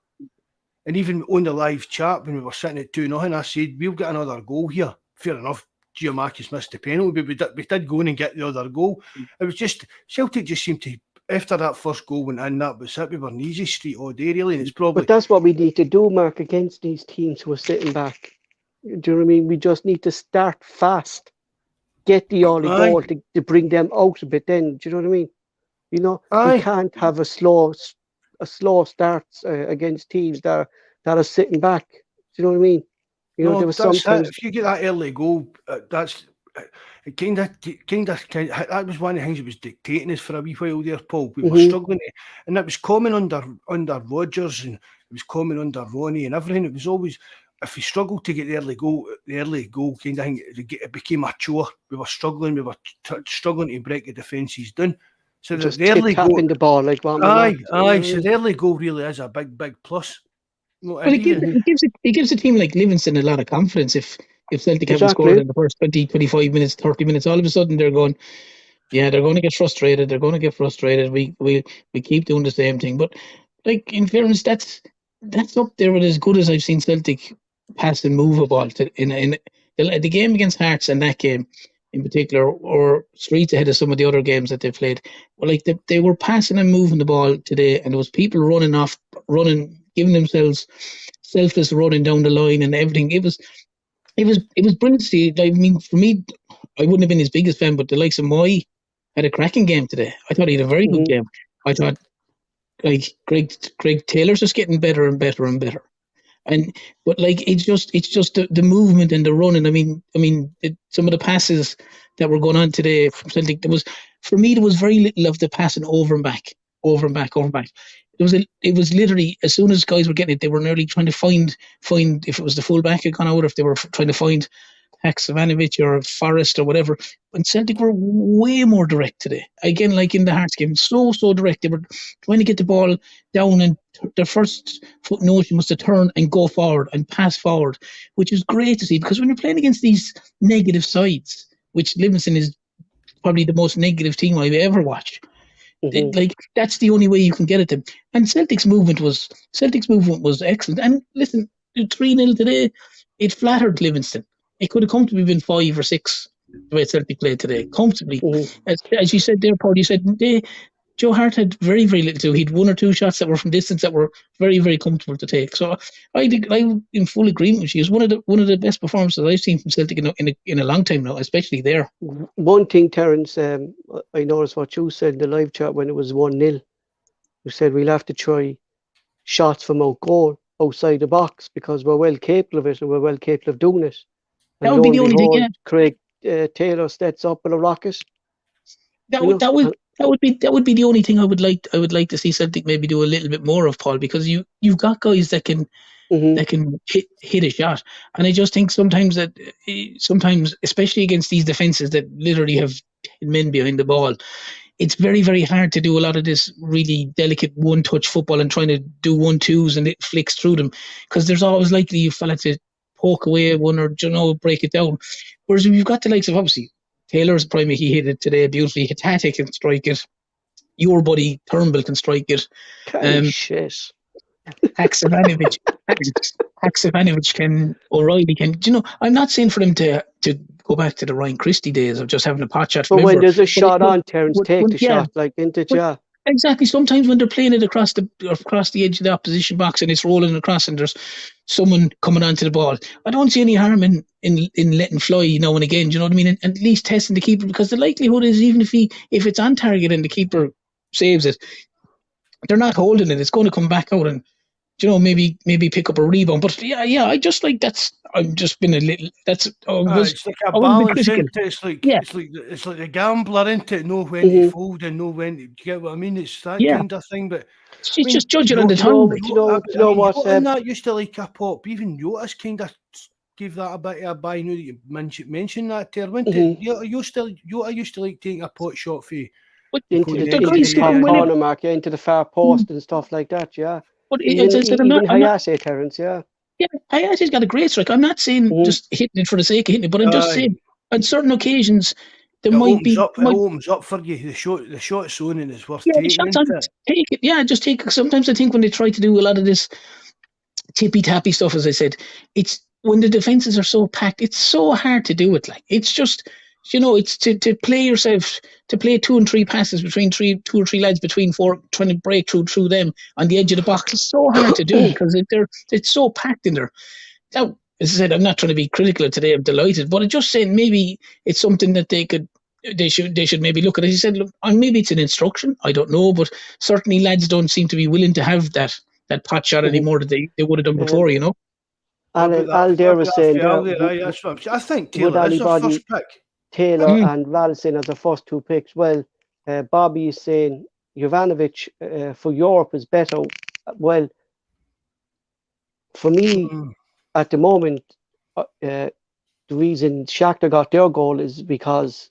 And even on the live chat, when we were sitting at 2-0, I said, we'll get another goal here. Fair enough, Giamakis missed the penalty, but we did go in and get the other goal. It was just, Celtic just seemed to, after that first goal went in, that was it. We were in easy street all day, really, and it's probably... But that's what we need to do, Mark, against these teams who are sitting back. Do you know what I mean? We just need to start fast. Get the early goal to bring them out a bit then. Do you know what I mean? You know, we can't have a slow start against teams that are sitting back. Do you know what I mean? You know, there was sometimes if you get that early goal, that's it kind of that was one of the things that was dictating us for a wee while there, Paul. We were struggling, and it was common under Rodgers, and it was common under Ronnie and everything. It was always, if we struggled to get the early goal kind of thing, it became a chore. We were struggling. We were struggling to break the defences down. So just the early goal, tapping the ball like one. So the early goal really is a big plus. Well, it gives a team like Livingston a lot of confidence if Celtic haven't scored in the first 20, 25 minutes, 30 minutes, all of a sudden they're going to get frustrated. They're going to get frustrated. We keep doing the same thing. But like in fairness, that's up there with as good as I've seen Celtic pass and move a ball in the game against Hearts and that game in particular, or streets ahead of some of the other games that they played. Well, like they were passing and moving the ball today, and there was people running, giving themselves selfless running down the line and everything. It was brilliant to see. I mean, for me, I wouldn't have been his biggest fan, but the likes of Moy had a cracking game today. I thought he had a very good game. I thought like Greg Taylor's just getting better and better and better. But like it's just the movement and the running. I mean, some of the passes that were going on today from Celtic, there was very little of the passing over and back. It was literally as soon as guys were getting it, they were nearly trying to find if it was the fullback had gone out, if they were trying to find Haksabanovic or Forrest or whatever. And Celtic were way more direct today. Again, like in the Hearts game, so direct. They were trying to get the ball down, and their first foot notion was to turn and go forward and pass forward, which is great to see, because when you're playing against these negative sides, which Livingston is probably the most negative team I've ever watched. Like that's the only way you can get at them. And Celtic's movement was excellent. And listen, 3-0 today, it flattered Livingston. It could have comfortably been 5 or 6 the way Celtic played today, comfortably. As you said there, Paul, you said Joe Hart had very, very little to do. He'd 1 or 2 shots that were from distance that were very, very comfortable to take. So I'm in full agreement with you. It's one of the best performances I've seen from Celtic in a long time now, especially there. One thing, Terence, I noticed what you said in the live chat when it was 1-0. You said we'll have to try shots from out goal, outside the box, because we're well capable of it and we're well capable of doing it. And that would be the only thing. Yeah. Craig Taylor steps up with a rocket. That would be the only thing I would like to see Celtic maybe do a little bit more of, Paul, because you've got guys that can hit a shot, and I just think sometimes, especially against these defenses that literally have 10 men behind the ball, it's very, very hard to do a lot of this really delicate one-touch football and trying to do 1-2s and it flicks through them, because there's always likely you fella to poke away one or break it down. Whereas if you've got the likes of, obviously, Taylor's primary, he hit it today beautifully. Hatate can strike it. Your buddy Turnbull can strike it. Shit. Haksabanovic can. O'Reilly can. I'm not saying for them to go back to the Ryan Christie days of just having a pot shot. But when there's a shot on, Terence, take the shot like into jaw. Exactly. Sometimes when they're playing it across the edge of the opposition box and it's rolling across and there's someone coming onto the ball, I don't see any harm in letting fly now and again. Do you know what I mean? And at least testing the keeper, because the likelihood is, even if it's on target and the keeper saves it, they're not holding it. It's going to come back out and maybe pick up a rebound. But I just like that's. I've just been a little. That's. It's like a balance, isn't it? It's like a gambler, isn't it? Know when to fold and know when to. Do you get what I mean? It's that kind of thing. But it's just judging on the time. You know what? That used to like a pop. Even Jotas kind of gave that a bit of a buy. Now that you mentioned that there, wasn't it? Jota used to like taking a pot shot for you. Into the corner mark, into the far post and stuff like that, yeah. But even Hayase, Terence, yeah. Yeah, Hayase's got a great strike. I'm not saying just hitting it for the sake of hitting it, but I'm just saying on certain occasions there it opens up for you. The shot zoning is worth taking. Take it. Yeah, just take it. Sometimes I think when they try to do a lot of this tippy-tappy stuff, as I said, it's when the defenses are so packed, it's so hard to do it. Like, it's just, it's to play yourself, to play 2 and 3 passes between 2 or 3 lads between 4, trying to break through them on the edge of the box. It's so hard to do because it's so packed in there. Now, as I said, I'm not trying to be critical of today. I'm delighted, but I'm just saying maybe it's something that they should maybe look at. As you said, look, maybe it's an instruction. I don't know, but certainly lads don't seem to be willing to have that pot shot anymore that they would have done before. You know. And Alder was saying I think would Taylor is our anybody first pick. Taylor and Ralston as the first two picks. Well, Bobby is saying Jovanovic for Europe is better. Well, for me, at the moment, the reason Shakhtar got their goal is because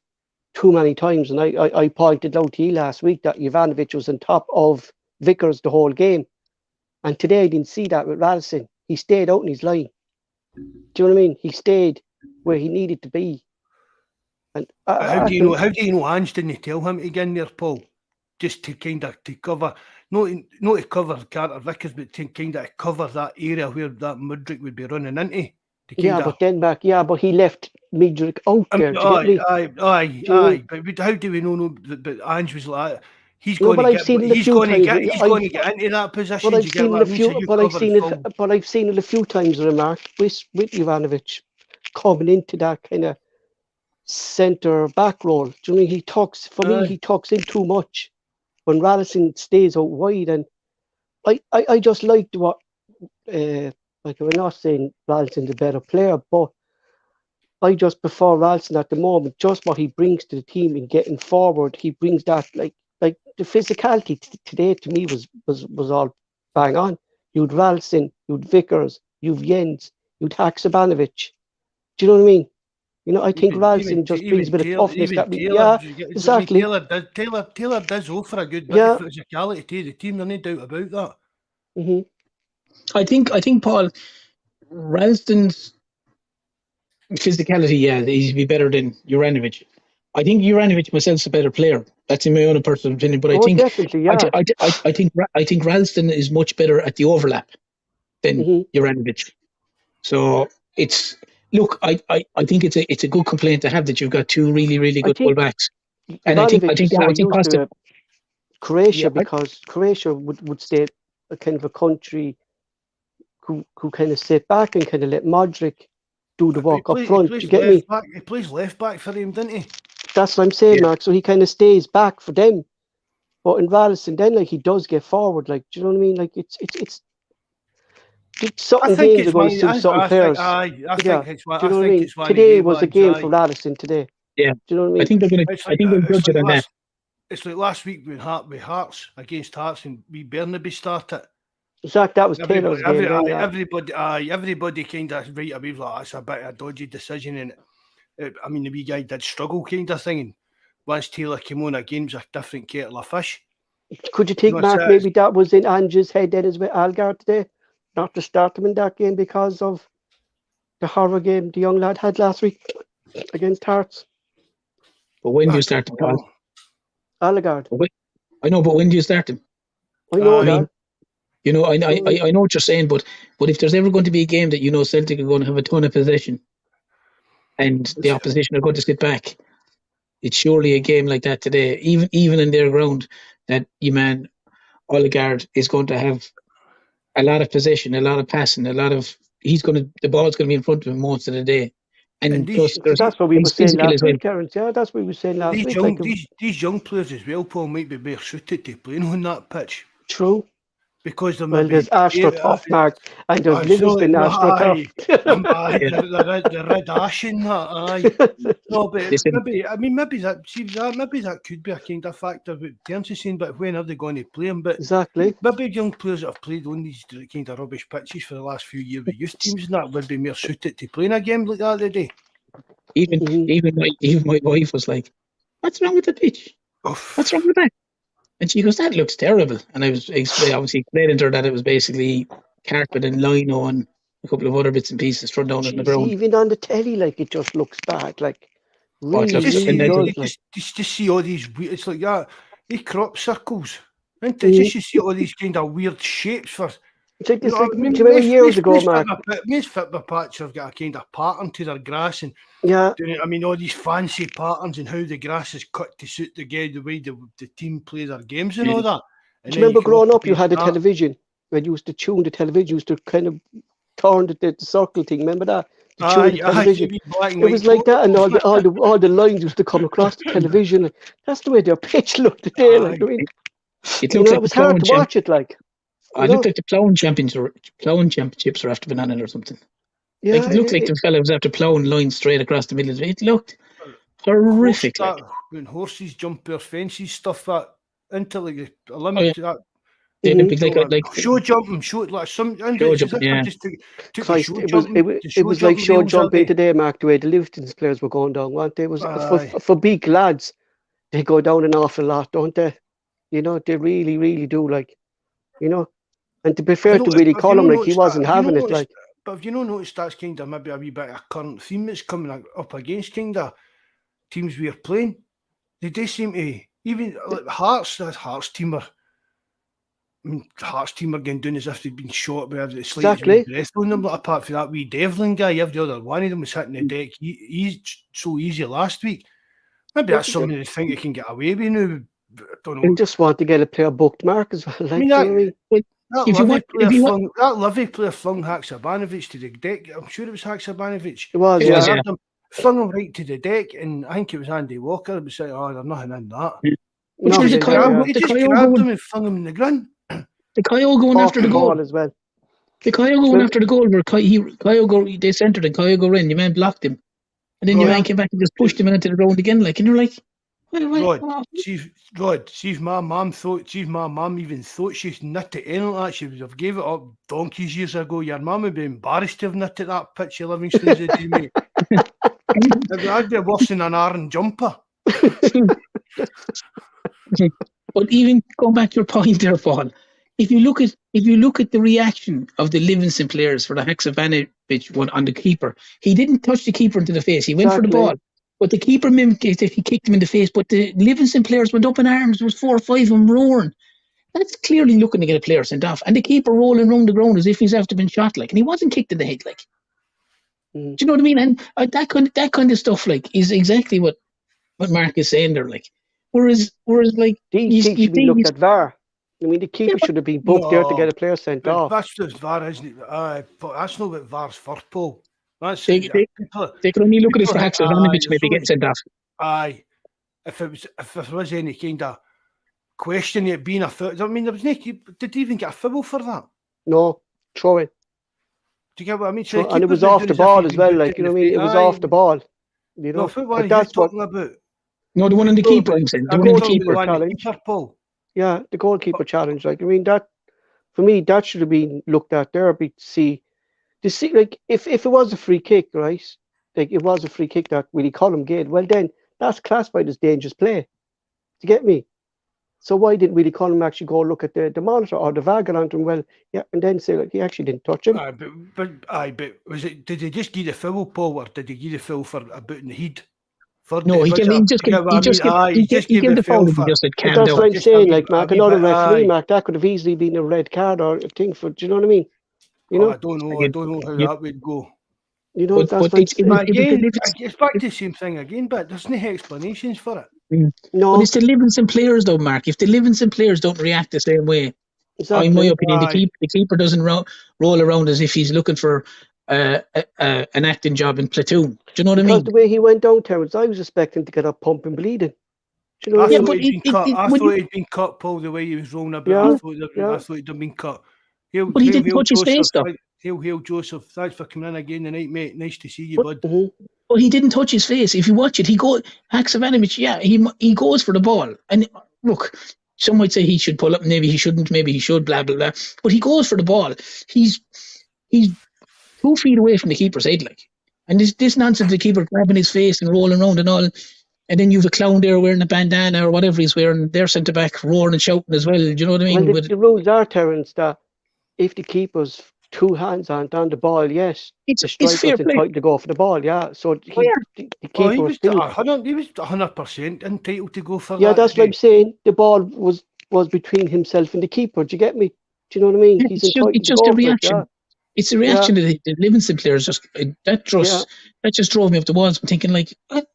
too many times, and I pointed out to you last week that Jovanovic was on top of Vickers the whole game. And today I didn't see that with Ralston. He stayed out in his line. Do you know what I mean? He stayed where he needed to be. And how do you know Ange didn't tell him to get in there, Paul? Just to kind of cover, not to cover Carter Vickers, but to kind of cover that area where that Mudryk would be running into. But Denmark, but he left Mudryk out there. Aye. But how do we know? But Ange was like, he's going to get into that position. But I've seen it a few times, Mark, with Jovanovic coming into that kind of centre back role. Do you mean he talks? For me, he talks in too much when Ralston stays out wide, and I just liked what like we're not saying Ralston's a better player, but I just prefer Ralston at the moment. Just what he brings to the team in getting forward, he brings that like the physicality today to me was all bang on. You'd Ralston, you'd Vickers, you'd Jens, you'd Haksabanovic. Do you know what I mean? You know, I think Ralston just brings a bit of toughness. Exactly. Taylor does offer a good bit of physicality to the team. There's no doubt about that. Mm-hmm. I think Paul, Ralston's physicality, he'd be better than Juranovic. I think Juranovic myself's a better player. That's in my own personal opinion. But I think Ralston is much better at the overlap than Juranovic. So it's. Look, I think it's a good complaint to have that you've got two really, really good fullbacks. And I think Croatia, because Croatia would stay a kind of a country who kind of sit back and kind of let Modric do the work up front. You get me? He plays left back for him, didn't he? That's what I'm saying, Mark. So he kind of stays back for them. But in Ralston, then he does get forward. Like, do you know what I mean? Like it's certain games are going to suit certain players. I think it's why. Today was a game for Ralston today. Yeah. Do you know what I mean? I think they're judge it on that. It's like last week with Hearts against Hearts and Burnaby started. Exactly, that was Taylor's game. Everybody kind of right away like that's a bit of a dodgy decision, and I mean the wee guy did struggle kind of thing. And once Taylor came on again, it was a different kettle of fish. Could you think, Mark, maybe that was in Ange's head then as well, Algar today, not to start him in that game because of the horror game the young lad had last week against Hearts? But when do you start him, Paul? Algar. I know, but when do you start him? I know that. You know, I know what you're saying, but if there's ever going to be a game that you know Celtic are going to have a ton of possession and the opposition are going to sit back, it's surely a game like that today, even in their ground, that your man Odegaard is going to have a lot of possession, a lot of passing, the ball's going to be in front of him most of the day. And plus, that's what we were saying last week, Terence. Yeah, that's what we were saying last week. These young players as well, Paul, might be better suited to playing on that pitch. True. Because there's AstroTurf, Mark, and there's Livingston AstroTurf. The red ash in that, aye. No, but maybe that could be a kind of factor. But Terence is saying, but when are they going to play them? But exactly, maybe young players that have played on these kind of rubbish pitches for the last few years with youth teams and that would be more suited to playing a game like that today. Even my wife was like, "What's wrong with the pitch? What's wrong with that?" And she goes, "That looks terrible." And I was obviously explaining to her that it was basically carpet and lino and a couple of other bits and pieces thrown down on the ground. Even on the telly, like it just looks bad. Like really, just see all these weird. It's like these crop circles, and just you see all these kind of weird shapes for. It's like years ago, Mark. Most football patches have got a kind of pattern to their grass, and I mean all these fancy patterns and how the grass is cut to suit the way the team play their games and all that. And do you remember growing up, you had a television when you used to tune the television, you used to kind of turned the circle thing. Remember that? The tune of the television. black and It was white like that, and all the lines used to come across the television. Like, that's the way their pitch looked today. Like, I mean, It you looks know, like it was hard to watch it. Like, it looked like the ploughing championships were after been on it or something. yeah, Like it looked like the fella was after ploughing lines straight across the middle of it. It looked horrific. Like. When horses jump over fences, stuff that into like the Olympics. The Olympics, like show jumping, like some. Show jumping, yeah. Christ, it was like show jumping today, Mark. The way the Livingston players were going down, weren't they? It was for big lads. They go down an awful lot, don't they? You know, they really, really do. Like, you know, and to be fair to Willie Collum, like he wasn't having it. Like, but have you not noticed that's kind of maybe a wee bit of a current theme that's coming up against kind of teams we are playing? They do seem to, even like Hearts team are. I mean, Hearts team are getting down as if they've been shot by the slightest breath on them. Like, apart from that wee Devlin guy, every other one of them was hitting the deck. He's so easy last week. Maybe that's something they think they can get away with now. I don't know. They just want to get a player booked, Mark, as well. Like, I mean, that Livy player flung Haksabanovic to the deck. I'm sure it was Haksabanovic. It was, yeah. Flung him right to the deck, and I think it was Andy Walker. It was like, oh, there's nothing in that. He just grabbed him and flung him in the ground. The Kyogo went after the goal as well. The Kyogo went after the goal where Kyogo they centred and Kyogo ran. Your man blocked him, and then your man came back and just pushed him into the ground again. Like, and you're like, Rod, see if my mum even thought she knit it in like that, she would have gave it up donkeys years ago. Your mum would be embarrassed to have knitted that picture Livingston's a day, mate. I'd be worse than an Aaron jumper. But even going back to your point there, Paul, if you look at the reaction of the Livingston players for the Haksabanovic one on the keeper, he didn't touch the keeper into the face. He went for the ball, but the keeper mimicked it if he kicked him in the face. But the Livingston players went up in arms. There was 4 or 5 of them roaring. That's clearly looking to get a player sent off, and the keeper rolling around the ground as if he's after been shot, like, and he wasn't kicked in the head, like. Do you know what I mean? And that kind of stuff, like, is exactly what Mark is saying there, like. Whereas like these things should be looked at VAR. I mean, the keeper should have been booked there to get a player sent off. That's just VAR, isn't it? But that's not what VAR's for, Paul. They can only look at it for Haksabanovic maybe get sent off. Aye, if there was any kind of question it being a foul, I mean, there was no. Did he even get a foul for that? No, throw it. Do you get what I mean? So and it was off the ball as well. Like, you know what I mean? It was off the ball. You know, but that's what talking about. No, the one in the keeper. I'm saying the one in the keeper challenge. Yeah, the goalkeeper challenge. Like, I mean, that for me, that should have been looked at there. To see, like, if it was a free kick, right? Like, it was a free kick that Willie Collum gave. Well, then that's classified as dangerous play. Do you get me? So why didn't Willie Collum actually go look at the monitor or the VAR on him? Well, yeah, and then say, like, he actually didn't touch him. But was it? Did he just give the foul, Paul, or did he give the foul for about in the head? No, he gave the foul. He just said, "Calm down." That's what I'm saying, like, Mark. Another referee, Mark, that could have easily been a red card or a thing for. Do you know what I mean? You know, I don't know how that would go. You know, that's what it's back to the same thing again, but there's no explanations for it. No, but it's the Livingston players, though, Mark. If the Livingston players don't react the same way, in my opinion, the keeper doesn't roll around as if he's looking for an acting job in platoon. Do you know what I mean? Because the way he went down, Terence, I was expecting to get up pumping bleeding. Do you know I thought he'd been cut, Paul, the way he was rolling about. I thought he'd been cut. But he didn't touch his face, though. Hail, Joseph. Thanks for coming in again tonight, mate. Nice to see you, bud. Well, he didn't touch his face. If you watch it, Haksabanovic, he goes for the ball. And look, some might say he should pull up, maybe he shouldn't, maybe he should, blah, blah, blah. But he goes for the ball. He's 2 feet away from the keeper's head, like. And this nonsense, the keeper grabbing his face and rolling around and all. And then you have a clown there wearing a bandana or whatever he's wearing. They're centre back roaring and shouting as well. Do you know what I mean? Well, the rules are, Terence, that if the keeper's 2 hands aren't on the ball, yes, the striker's entitled to go for the ball, yeah. So the keeper was 100% entitled to go for that. Yeah, that's what I'm saying. The ball was between himself and the keeper. Do you get me? Do you know what I mean? Yeah, it's just a reaction. It's a reaction to the Livingston players. That just drove me up the walls. I'm thinking, like,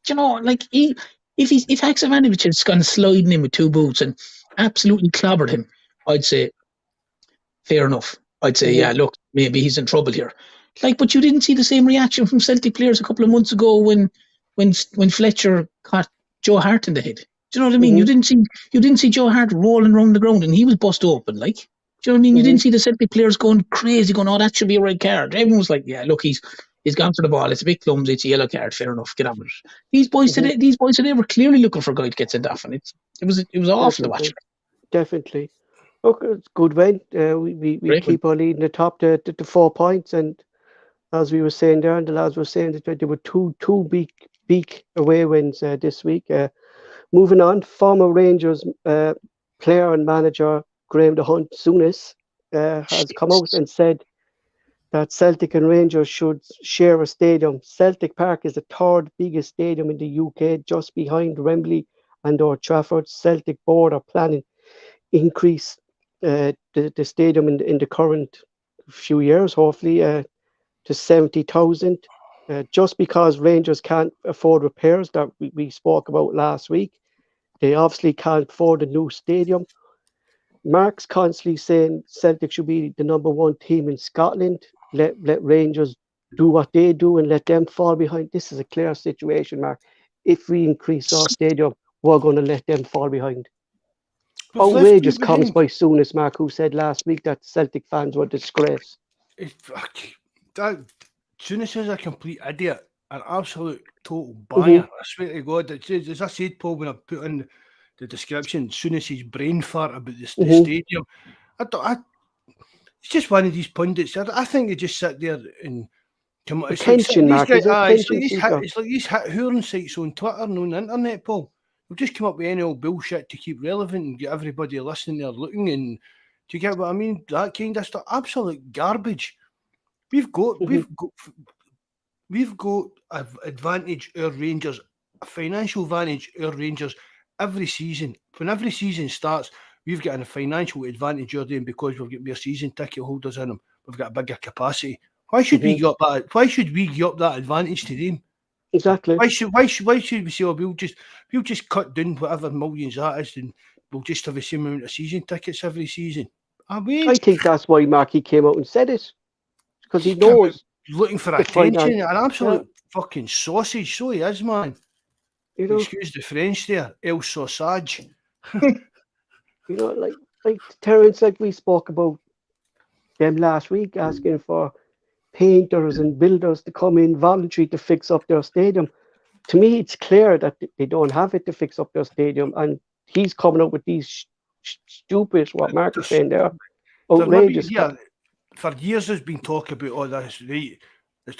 you know, like if Haksabanovic had gone sliding in with 2 boots and absolutely clobbered him, I'd say fair enough. I'd say, yeah, look, maybe he's in trouble here. But you didn't see the same reaction from Celtic players a couple of months ago when Fletcher caught Joe Hart in the head. Do you know what I mean? Mm-hmm. You didn't see Joe Hart rolling around the ground and he was bust open. Do you know what I mean? You didn't see the Celtic players going crazy, going, "Oh, that should be a red card." Everyone was like, "Yeah, look, he's gone for the ball. It's a bit clumsy. It's a yellow card. Fair enough. Get on with it." These boys today were clearly looking for a guy to get sent off, and it was awful to watch. Definitely. Okay, it's good win. We keep on leading the top to 4 points, and as we were saying there, and the lads were saying that there were two big away wins this week. Moving on, former Rangers player and manager Graham the Hunt Souness has come out and said that Celtic and Rangers should share a stadium. Celtic Park is the third biggest stadium in the UK, just behind Wembley and Old Trafford. Celtic board are planning increase the stadium in the current few years, hopefully, to 70,000. Just because Rangers can't afford repairs that we spoke about last week. They obviously can't afford a new stadium. Mark's constantly saying Celtic should be the number one team in Scotland. Let Rangers do what they do and let them fall behind. This is a clear situation, Mark. If we increase our stadium, we're going to let them fall behind. Outrageous comments by Souness, Mark, who said last week that Celtic fans were a disgrace. Souness is a complete idiot, an absolute total banger. I swear to God, as I said, Paul, when I put in the description, Souness's brain fart about the stadium. It's just one of these pundits. I think they just sit there and come. It's like these hooring sites on Twitter and on the internet, Paul. They'll just come up with any old bullshit to keep relevant and get everybody listening there looking. And do you get what I mean? That kind of stuff, absolute garbage. We've got an advantage, our Rangers, a financial advantage, our Rangers, every season. When every season starts, we've got a financial advantage you're doing because we've got more season ticket holders in them. We've got a bigger capacity. Why should we give up that? Why should we give up that advantage to them? Exactly. Why should we say, "Oh, we'll just cut down whatever millions that is, and we'll just have the same amount of season tickets every season"? I think that's why Marky came out and said it, because he knows looking for attention, an absolute fucking sausage. So he is, man. Excuse the French there, el sausage. like Terence, like we spoke about them last week, asking for painters and builders to come in voluntary to fix up their stadium. To me, it's clear that they don't have it to fix up their stadium, and he's coming up with these stupid, what Mark is saying there, outrageous. For years there's been talk about all this, right?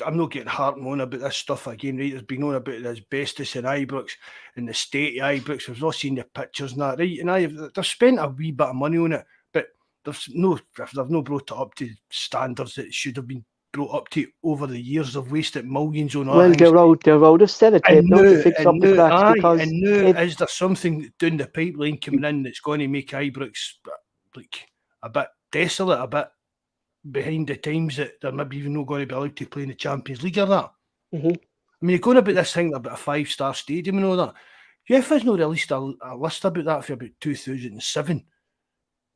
I'm not getting harping on about this stuff again, right? There's been on about the asbestos in Ibrox and the state of Ibrox. We've not seen the pictures and that, right? And they've spent a wee bit of money on it, but they've not brought it up to standards that should have been brought up to over the years. They've wasted millions on they're out of sellotape now to fix up the cracks. Because and now is there something down the pipeline coming in that's going to make Ibrox like a bit desolate, a bit behind the times that they're maybe even not going to be allowed to play in the Champions League or that? I mean, you're going about this thing about a 5-star stadium and all that. UEFA's not released a list about that for about 2007.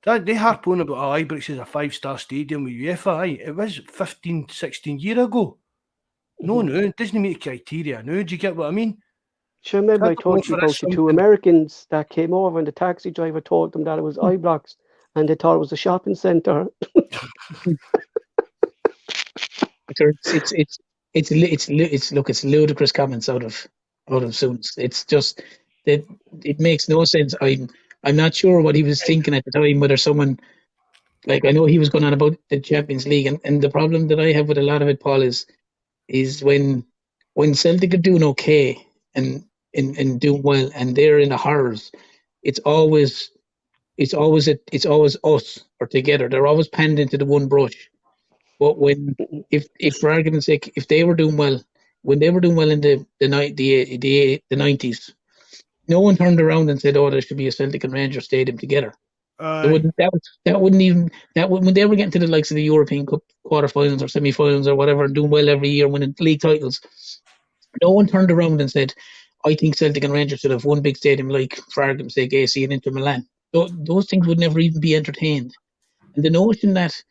They harp on about Ibrox is a 5-star stadium with UEFA. It was 15, 16 years ago. No, it doesn't meet criteria now. Do you get what I mean? Sure, remember I told you about the two Americans that came over and the taxi driver told them that it was Ibrox and they thought it was a shopping centre. It's ludicrous comments out of Souness. It's just that it makes no sense. I'm not sure what he was thinking at the time, whether someone, like, I know he was going on about the Champions League, and the problem that I have with a lot of it, Paul, is when Celtic are doing okay and doing well and they're in the horrors, it's always us or together. They're always panned into the one brush. But if for argument's sake, if they were doing well, when they were doing well in the 90s, no one turned around and said, "Oh, there should be a Celtic and Rangers stadium together." When they were getting to the likes of the European Cup quarterfinals or semi-finals or whatever, and doing well every year, winning league titles, no one turned around and said, "I think Celtic and Rangers should have one big stadium, like, for argument's sake, AC and Inter Milan." Those things would never even be entertained. And the notion that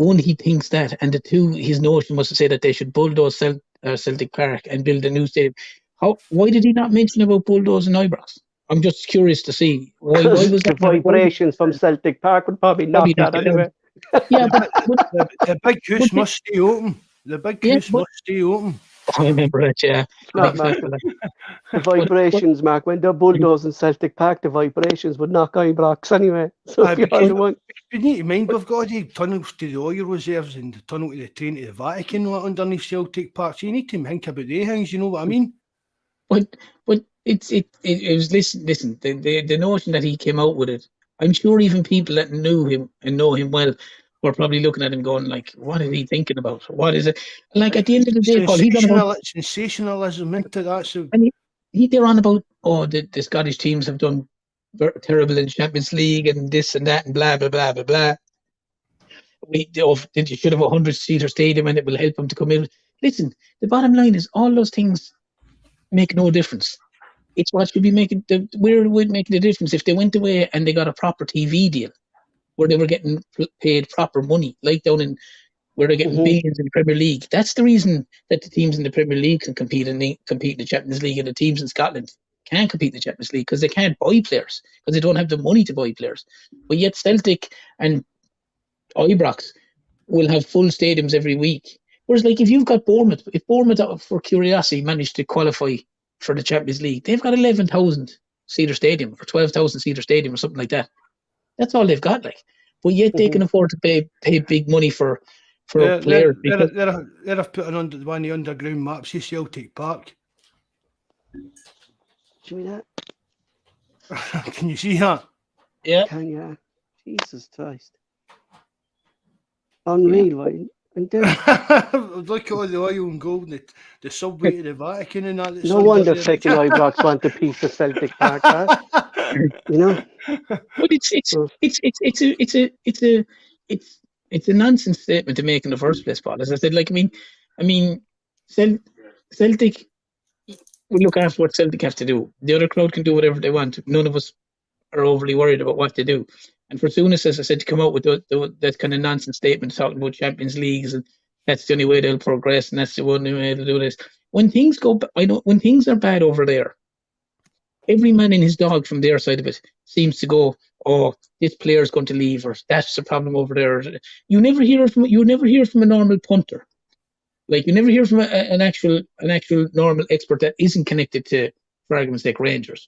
one, he thinks that, and the two, his notion was to say that they should bulldoze Celtic Park and build a new stadium. Why did he not mention about bulldozing Ibrox? I'm just curious to see why was the that vibrations from Celtic Park would probably knock that anyway. Yeah, The big house must stay open. The big house must stay open. I remember that. Yeah, Not Mark. The vibrations, Mark. When they're bulldozing Celtic Park, the vibrations would knock Ibrox anyway. So if you're the one. You need to mind, we've got the tunnels to the oil reserves and the tunnel to the train to the Vatican underneath Celtic Park. So you need to think about the things, you know what I mean? But it was listen. The notion that he came out with it, I'm sure even people that knew him and know him well were probably looking at him going like, what is he thinking about? What is it? Like at the end of the day, Paul, he's on about sensationalism into that. So and they're on about the Scottish teams have done terrible in Champions League and this and that and blah blah blah blah blah. You should have a 100-seater stadium and it will help them to come in. Listen, the bottom line is all those things make no difference. It's what should be making where it would make the difference if they went away and they got a proper TV deal where they were getting paid proper money, like down in where they're getting billions in the Premier League. That's the reason that the teams in the Premier League can compete in the Champions League, and the teams in Scotland can't compete in the Champions League because they can't buy players because they don't have the money to buy players. But yet Celtic and Ibrox will have full stadiums every week. Whereas, like, if you've got Bournemouth, if Bournemouth, for curiosity, managed to qualify for the Champions League, they've got 11,000-seater stadium or 12,000-seater stadium or something like that. That's all they've got, like. But yet they can afford to pay big money for players. They're putting on one of the underground maps of Celtic Park. Do you mean that? Can you see that? Yeah. Can you? Jesus Christ. Unreal, right? And then, look at all the oil and gold and the subway to the Vatican and that. No wonder freaking Ibrox want a piece of Celtic Park, you know. But it's a nonsense statement to make in the first place, Paul. As I said, like I mean, Celtic will look after what Celtic have to do. The other crowd can do whatever they want. None of us are overly worried about what they do. And for Souness, as I said, to come out with that kind of nonsense statement talking about Champions Leagues and that's the only way they'll progress and that's the only way to do this. When things when things are bad over there, every man and his dog from their side of it seems to go, oh, this player's going to leave, or that's the problem over there. You never hear from a normal punter. Like, you never hear from an actual normal expert that isn't connected to, for argument's sake, Rangers.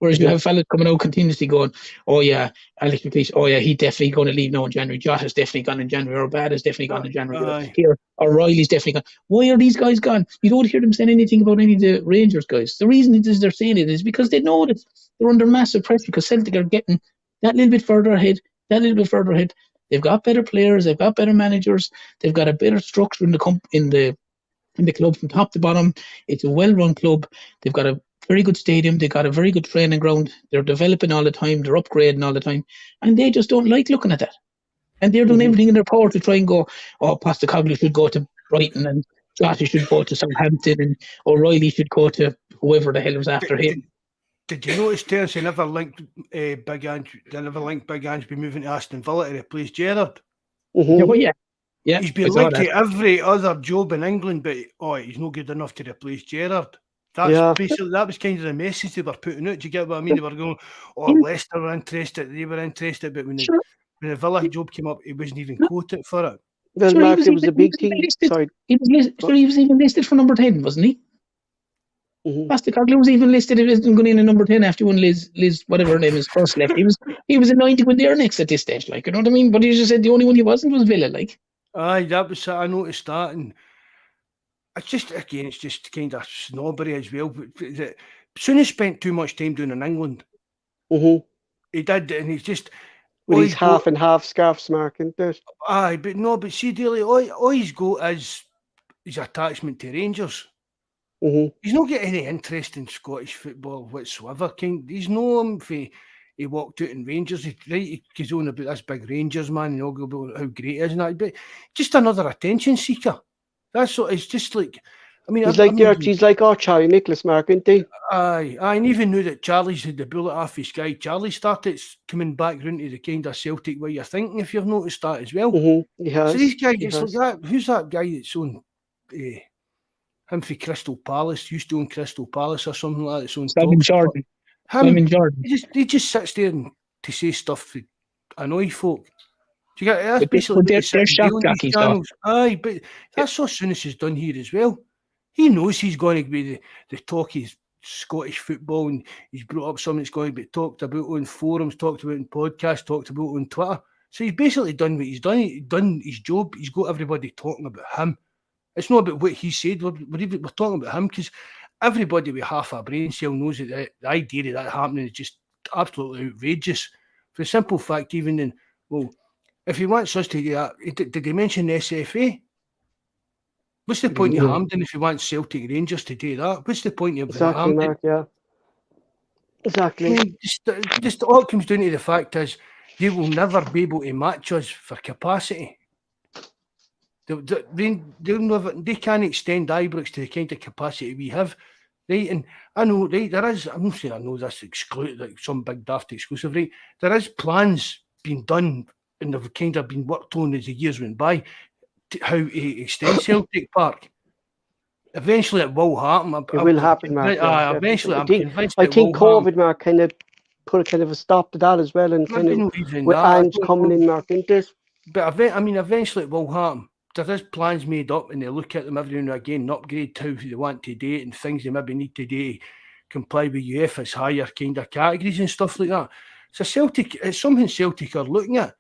Whereas you have fellas coming out continuously going, oh yeah, Alex McLeish, oh yeah, he's definitely going to leave now in January. Jota's definitely gone in January, or Bad has definitely gone in January. Here, or Riley's definitely gone. Why are these guys gone? You don't hear them saying anything about any of the Rangers guys. The reason it is they're saying it is because they know that they're under massive pressure because Celtic are getting that little bit further ahead. They've got better players, they've got better managers, they've got a better structure in the club from top to bottom. It's a well-run club. They've got a very good stadium. They've got a very good training ground. They're developing all the time. They're upgrading all the time. And they just don't like looking at that. And they're doing everything in their power to try and go, oh, Postecoglou should go to Brighton and Jota should go to Southampton and O'Reilly should go to whoever the hell was after him. Did you notice, Terence, they never linked Big Ange be moving to Aston Villa to replace Gerrard? Yeah, he's been linked to every other job in England, but he's not good enough to replace Gerrard. Basically, that was kind of the message they were putting out. Do you get what I mean? They were going, Leicester were interested, they were interested, but when the Villa job came up, he wasn't even quoted for it. Well, Mark, it was a big team. Sorry. He was even listed for number 10, wasn't he? Postecoglou was even listed as going in at number 10 after when Liz, whatever her name is, first left. He was anointed with their next at this stage, like, you know what I mean? But he just said the only one he wasn't was Villa, like. Aye, that was I noticed that, and it's just kind of snobbery as well. Souness spent too much time doing in England. He did, and he's just with his half and half scarves, Mark, isn't there? Aye, but see, Daly, all he's got is his attachment to Rangers. He's not got any interest in Scottish football whatsoever. He's no he walked out in Rangers. He goes on about this big Rangers man and all about how great he is and that. But just another attention seeker. That's what it's just like. I mean, He's like our Charlie Nicholas, Mark, isn't he? Aye, I even knew that Charlie's had the bullet off his guy. Charlie started coming back round to the kind of Celtic way you're thinking, if you've noticed that as well. He has. So these guys, He it's has. like that. Who's that guy that's on him for Crystal Palace? Used to own Crystal Palace or something like that. It's on Simon Jordan. Him, Jordan. he just sits there to say stuff to annoy folk. Do you get that's But basically they're shock jockeys, though. Aye, but that's what Souness has done here as well. He knows he's going to be the talk of Scottish football, and he's brought up something that's going to be talked about on forums, talked about in podcasts, talked about on Twitter. So he's basically done what he's done. He's done his job. He's got everybody talking about him. It's not about what he said. We're talking about him because everybody with half a brain cell knows that the idea of that happening is just absolutely outrageous. For the simple fact, even then, well, if he wants us to do that, did he mention the SFA? What's the point of Hampden if he wants Celtic Rangers to do that? What's the point of Exactly, Mark, yeah. Exactly. I mean, just all it comes down to the fact is they will never be able to match us for capacity. They'll never, they can't extend Ibrox to the kind of capacity we have. Right, and I know, right, there is, I'm not saying I know this exclusive, like some big daft exclusive, right? There is plans being done and they've kind of been worked on as the years went by, how to extend Celtic Park. Eventually it will happen. It will happen, Mark. Eventually I'm convinced I it think will COVID, Mark, kind of put a kind of a stop to that as well, and kind of with Ange coming in, Mark, isn't it? But eventually it will happen. There is plans made up and they look at them every now and again and upgrade how they want to do it and things they maybe need to do to comply with UEFA's higher kind of categories and stuff like that. So Celtic, it's something Celtic are looking at.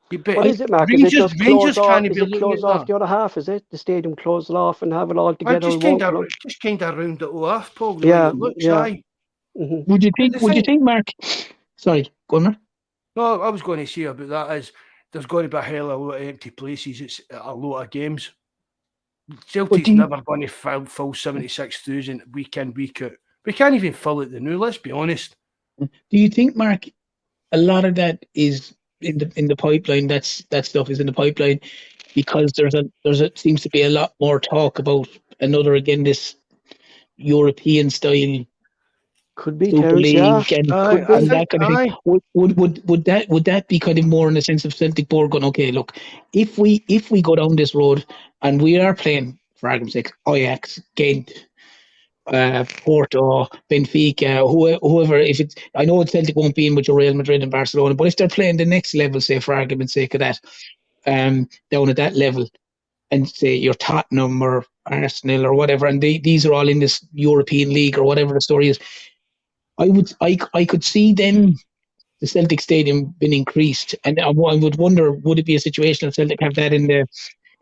But what is it, Mark? Rangers, is it Rangers can't be close looking at off that. the other half, is it? The stadium closed it off and have it all together. Just kind of round it all off, Paul. The Yeah, way it looks, yeah. aye. Mm-hmm. Would you think, Mark? Sorry, go on, Mark. No, I was going to say about that is there's going to be a hell of a lot of empty places. It's a lot of games. Celtic's never going to fill 76,000 week in, week out. We can't even fill it the new, let's be honest. Do you think, Mark, a lot of that is in the pipeline, that stuff is in the pipeline because there seems to be a lot more talk about this European style could be Super League and that kind of thing. Would that be kind of more in the sense of Celtic board going, okay, look, if we go down this road and we are playing, for argument's sake, Ajax, Ghent, Porto, Benfica, whoever, I know Celtic won't be in with your Real Madrid and Barcelona, but if they're playing the next level, say for argument's sake of that, down at that level, and say your Tottenham or Arsenal or whatever, and these are all in this European league or whatever the story is, I could see then the Celtic stadium being increased, and I would wonder, would it be a situation of Celtic have that in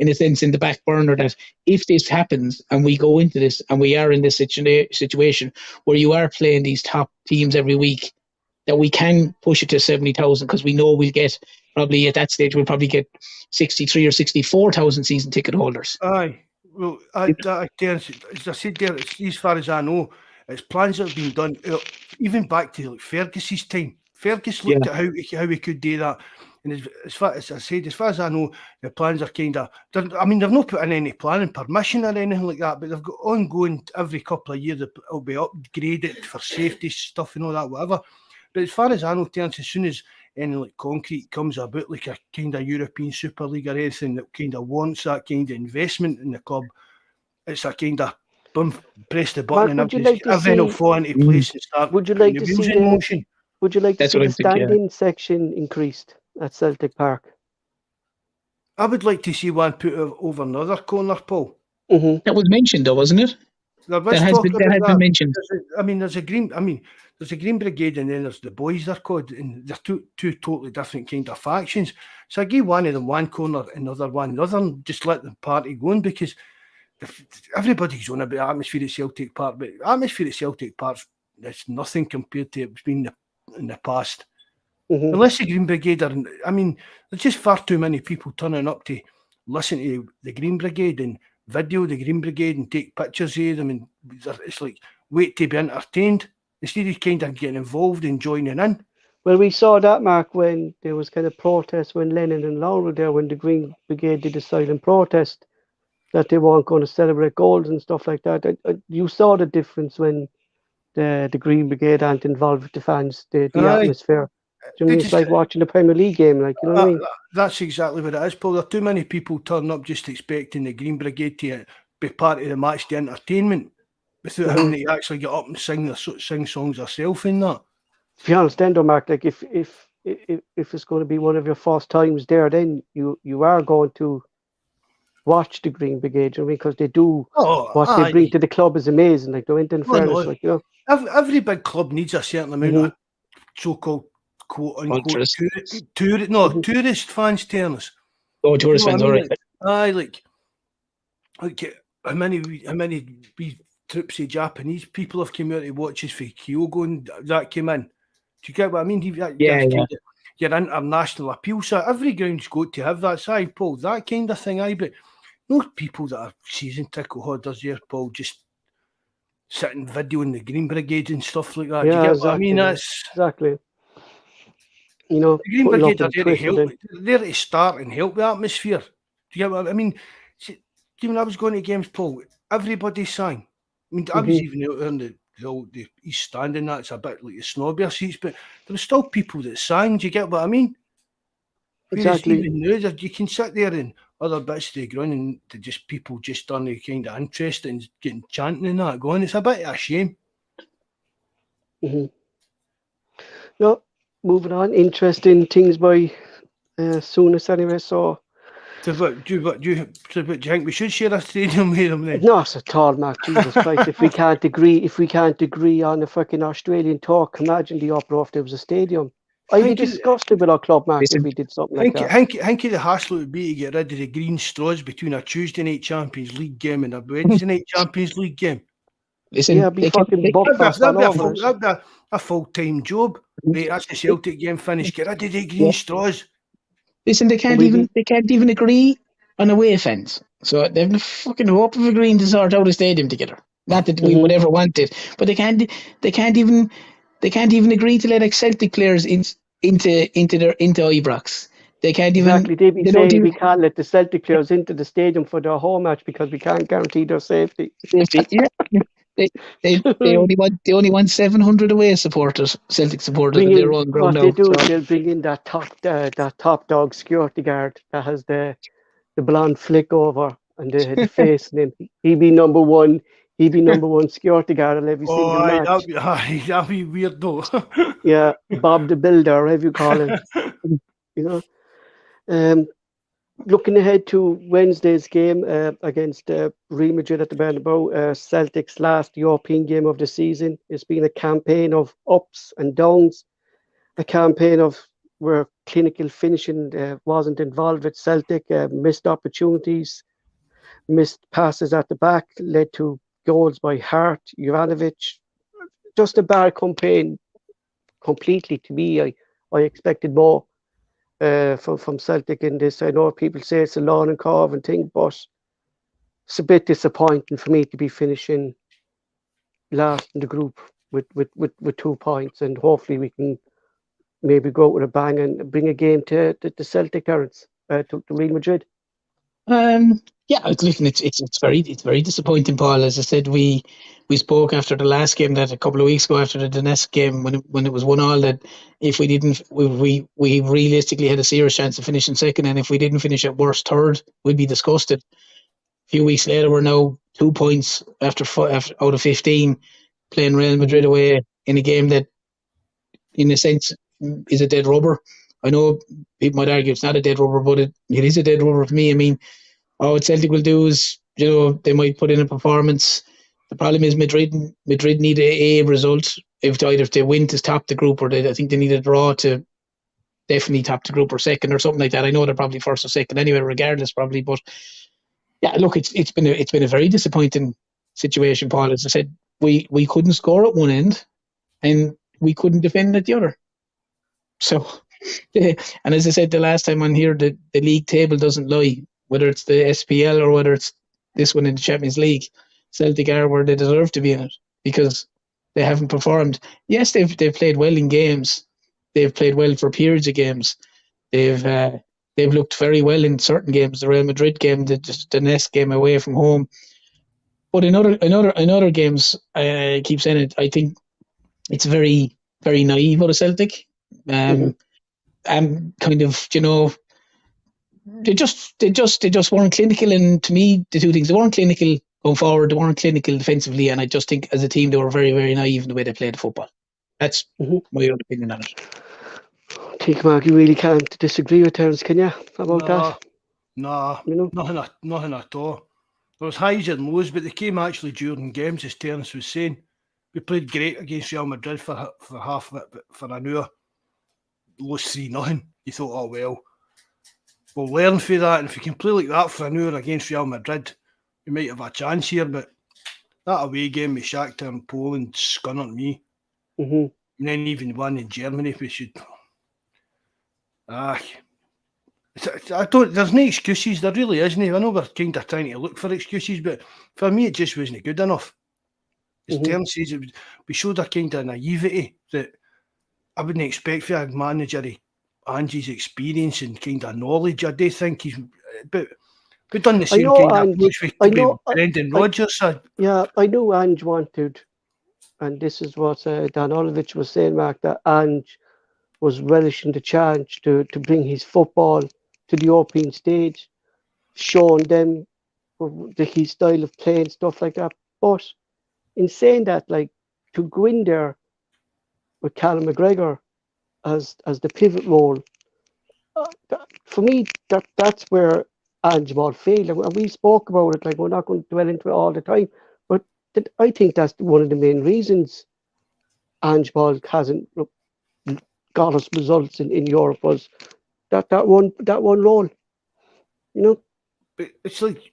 a sense in the back burner, that if this happens and we go into this and we are in this situation where you are playing these top teams every week, that we can push it to 70,000 because we know we'll get probably at that stage 63 or 64,000 season ticket holders. Aye, well, as I said there, as far as I know, it's plans that have been done even back to like Fergus's time. Fergus looked at how we could do that. And as far as I know, the plans are kind of, they've not put in any planning permission or anything like that, but they've got ongoing every couple of years, it'll be upgraded for safety stuff and all that, whatever. But as far as I know, Terence, as soon as any like concrete comes about, like a kind of European Super League or anything that kind of wants that kind of investment in the club, it's a kind of boom, press the button, Mark, and everything will fall into place and start. Would you like to see in motion? Would you like to see the standing section increased at Celtic Park? I would like to see one put over another corner, Paul. Mm-hmm. That was mentioned, though, wasn't it? That has been mentioned. There's a Green Brigade, and then there's the Boys. They're called, and they're two totally different kind of factions. So I gave one of them one corner, another one the other, and just let the party go on, because everybody's on about atmosphere at Celtic Park, but atmosphere at Celtic Park is nothing compared to what's been in the past. Mm-hmm. Unless the Green Brigade there's just far too many people turning up to listen to the Green Brigade and video the Green Brigade and take pictures of them, and it's like wait to be entertained instead of kind of getting involved and joining in. Well, we saw that, Mark, when there was kind of protests when Lennon and Laura were there, when the Green Brigade did a silent protest. that they weren't going to celebrate goals and stuff like that. You saw the difference when the Green Brigade aren't involved with the fans, the Aye. atmosphere. Do you know what I mean? It's just- like watching a Premier League game, like, you know what I mean? That's exactly what it is, Paul. There are too many people turning up just expecting the Green Brigade to be part of the match, the entertainment, without having to actually get up and sing songs herself in that. If you understand though, Mark, like if it's going to be one of your first times there, then you are going to watch the Green Brigade, you know what I mean? Because they do what they bring to the club is amazing. Like, in fairness, like, you know. Every big club needs a certain amount of so-called quote-unquote tourist fans, Turners. Oh, tourist fans, all right. Aye, like how many wee trips of Japanese people have come out to watch us for Kyogo and that came in. Do you get what I mean? Your international appeal. So every ground's got to have that side, Paul. That kind of thing, but those people that are season ticket holders here, Paul, just sitting videoing the Green Brigade and stuff like that. Yeah, do you get exactly, what I mean? That's exactly. You know, the Green Brigade are there to help. They're there to start and help the atmosphere. Do you get what I mean? See, when I was going to games, Paul, everybody sang. I mean, I was even out there in the East Stand, and that's a bit like the snobbier seats, but there were still people that sang. Do you get what I mean? Exactly. Even now, you can sit there in other bits of the ground and people just aren't kind of interested in getting chanting and that going. It's a bit of a shame. No, moving on. Interesting things by Souness anyway. So, do you think we should share a stadium with them then? Not at all, Mark. Jesus Christ! If we can't agree on a fucking Australian talk, imagine the uproar if there was a stadium. I'd be disgusted with our club, Mark, if we did something like that. Think of the hassle it would be to get rid of the green straws between a Tuesday night Champions League game and a Wednesday night Champions League game. Listen, yeah, be fucking that'd be a full-time job. Right, that's the Celtic game finished. Get rid of the green straws. Listen, they can't even agree on away fans. So they have no fucking hope of agreeing to sort out a stadium together. Not that we would ever want it, but they can't even agree to let Celtic players into Ibrox. They can't even. Exactly, they'd be saying we can't let the Celtic players into the stadium for their home match because we can't guarantee their safety. Yeah. They only want 700 away supporters, Celtic supporters in their own ground. What they do is they'll bring in that top dog security guard that has the blonde flick over and the face, and then he'd be number one security guard on every single match. That'd be weird though. Yeah, Bob the Builder, whatever you call him. You know. Looking ahead to Wednesday's game against Real Madrid at the Bernabeu, Celtic's last European game of the season. It's been a campaign of ups and downs, a campaign of where clinical finishing wasn't involved with Celtic, missed opportunities, missed passes at the back, led to goals by Hart, Juranovic. Just a bad campaign completely to me. I expected more. From Celtic in this. I know people say it's a lawn and carve and thing, but it's a bit disappointing for me to be finishing last in the group with 2 points, and hopefully we can maybe go out with a bang and bring a game to the Celtic parents to Real Madrid. Yeah, listen, it's very disappointing, Paul. As I said, we spoke after the last game, that a couple of weeks ago after the Donetsk game when it was 1-1, that if we didn't, we realistically had a serious chance of finishing second, and if we didn't finish at worst third, we'd be disgusted. A few weeks later, we're now 2 points after out of 15, playing Real Madrid away in a game that, in a sense, is a dead rubber. I know people might argue it's not a dead rubber, but it is a dead rubber for me. I mean, what Celtic will do is, they might put in a performance. The problem is Madrid need a result if they win to top the group, or I think they need a draw to definitely top the group, or second or something like that. I know they're probably first or second anyway, regardless probably. But yeah, look, it's been a very disappointing situation, Paul. As I said, we couldn't score at one end, and we couldn't defend at the other. So, and as I said the last time on here, the league table doesn't lie. Whether it's the SPL or whether it's this one in the Champions League, Celtic are where they deserve to be in it, because they haven't performed. Yes, they've played well in games. They've played well for periods of games. They've they've looked very well in certain games. The Real Madrid game, the next game away from home. But in other games, I keep saying it. I think it's very, very naive out of Celtic. And kind of, they just weren't clinical. And to me, the two things, they weren't clinical going forward, they weren't clinical defensively, and I just think as a team they were very, very naive in the way they played the football. That's my own opinion on it. I think, Mark, you really can't disagree with Terence, can you, about that? No, nothing at all. There was highs and lows, but they came actually during games, as Terence was saying. We played great against Real Madrid for half of it, but for an hour, lost 3-0. You thought, oh well, we'll learn from that, and if we can play like that for an hour against Real Madrid, we might have a chance here. But that away game with Shakhtar in Poland scunnered me. And then even one in Germany, we should... I don't. There's no excuses. There really isn't. I know we're kind of trying to look for excuses, but for me, it just wasn't good enough. As Terence says, we showed a kind of naivety that I wouldn't expect for a manager of Angie's experience and kind of knowledge. I do think he's, but we've done the same kind of approach with Brendan Rodgers. I know Ange wanted, and this is what Dan Olivich was saying, Mark, that Ange was relishing the challenge to bring his football to the European stage, showing them his style of play and stuff like that. But in saying that, like, to go in there with Callum McGregor as the pivot role, for me, that's where Ange Ball failed. And we spoke about it, like, we're not going to dwell into it all the time, but I think that's one of the main reasons Ange Ball hasn't got us results in Europe, was that one role, But it's like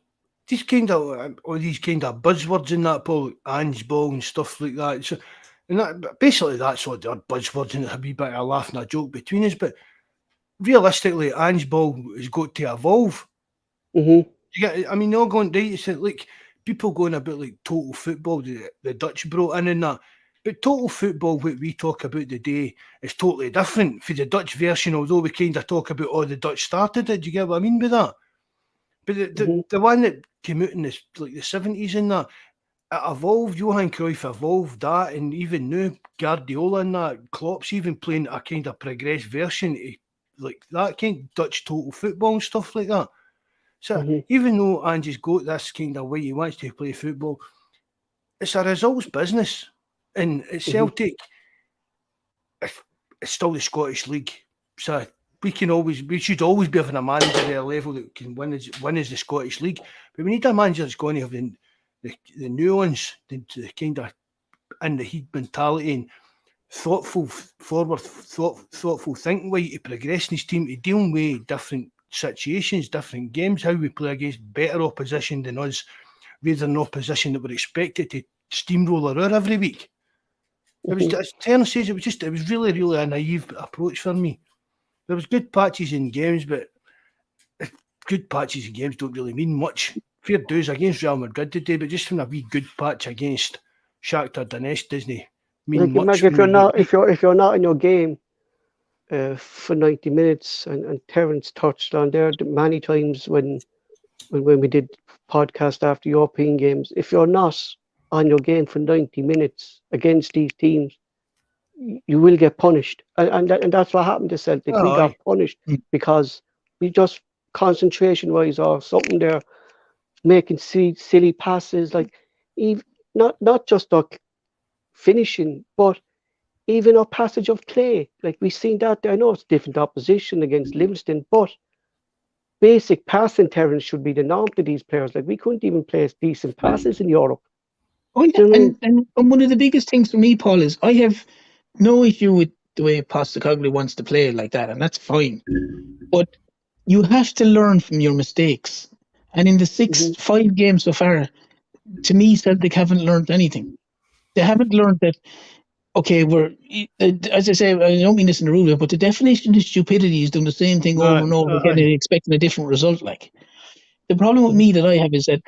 these kind of buzzwords in that, Paul, Ange Ball and stuff like that. So, and basically that's what they're buzzwords, and a wee bit of a laugh and a joke between us. But realistically, Ange Ball has got to evolve. You get, I mean, they're going right. It's like people going about like total football, the Dutch brought in and that. But total football, what we talk about today, is totally different for the Dutch version, although we kind of talk about, the Dutch started it. Do you get what I mean by that? But the one that came out in the 70s and that, it evolved. Johan Cruyff evolved that, and even now, Guardiola and that, Klopp's even playing a kind of progressed version of like that kind of Dutch total football and stuff like that. So even though Angie's got this kind of way he wants to play football, it's a results business. And at Celtic, it's still the Scottish League, so we should always be having a manager at a level that can win as the Scottish League. But we need a manager that's going to have the nuance, the kind of in the heat mentality and thoughtful thinking way to progressing his team, to dealing with different situations, different games, how we play against better opposition than us, rather than opposition that we're expected to steamroll her out every week. It was, as Terence says, it was really, really a naive approach for me. There was good patches in games, but good patches in games don't really mean much. Fair dues against Real Madrid today, but just from a wee good patch against Shakhtar Donetsk doesn't mean much. If you're not in your game for 90 minutes, and Terence touched on there many times when we did podcast after European games, if you're not on your game for 90 minutes against these teams, you will get punished. And that's what happened to Celtic. We got punished because we just, concentration-wise or something there, making silly passes, like even, not just our finishing, but even our passage of play. Like we've seen that there. I know it's different opposition against Livingston, but basic passing, Terence, should be the norm to these players. Like we couldn't even play decent passes in Europe. Oh yeah, and one of the biggest things for me, Paul, is I have no issue with the way Postecoglou wants to play like that, and that's fine. But you have to learn from your mistakes. And in the 5 games so far, to me, Celtic haven't learned anything. They haven't learned that, okay, as I say, I don't mean this in a rude way, but the definition of stupidity is doing the same thing over and over again and expecting a different result. Like, the problem with me that I have is that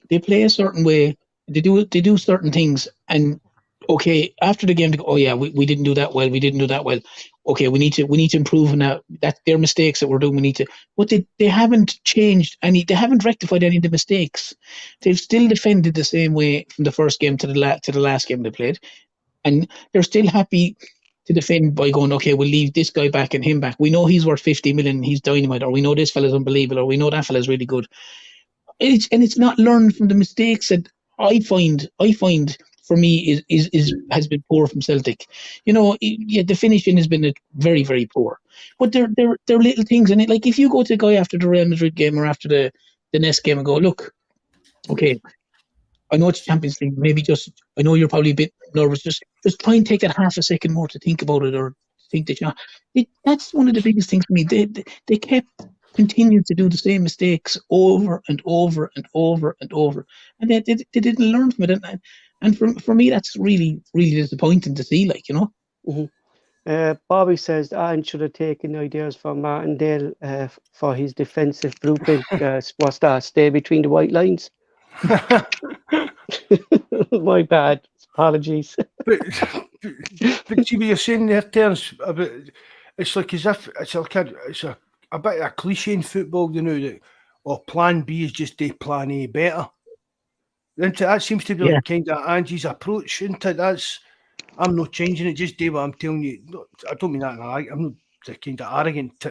they play a certain way. They do certain things, and okay, after the game, they go, oh yeah, we didn't do that well. okay, we need to improve on that their mistakes that we're doing. We need to, but they haven't changed any. They haven't rectified any of the mistakes. They've still defended the same way from the first game to the last game they played, and they're still happy to defend by going, okay, we'll leave this guy back and him back. We know he's worth 50 million. He's dynamite, or we know this fella's unbelievable, or we know that fella's really good. It's not learned from the mistakes that I find for me has been poor from Celtic. The finishing has been very, very poor. But they're little things, and like if you go to the guy after the Real Madrid game or after the next game and go, look, okay, I know it's Champions League. Maybe I know you're probably a bit nervous. Just try and take that half a second more to think about it, or think that that's one of the biggest things for me. They kept continued to do the same mistakes over and over and over and over, and they didn't learn from it. And for me, that's really, really disappointing to see. Mm-hmm. Bobby says Aaron should have taken ideas from Martindale for his defensive blueprint. What's that? Stay between the white lines. My bad. Apologies. But see what you're saying there, Terence, about it's like as if it's a bit of a cliche in football, that plan B is just do plan A better. That seems to be like kind of Angie's approach, isn't it? I'm not changing it, just do what I'm telling you. No, I don't mean that I'm not the kind of arrogant,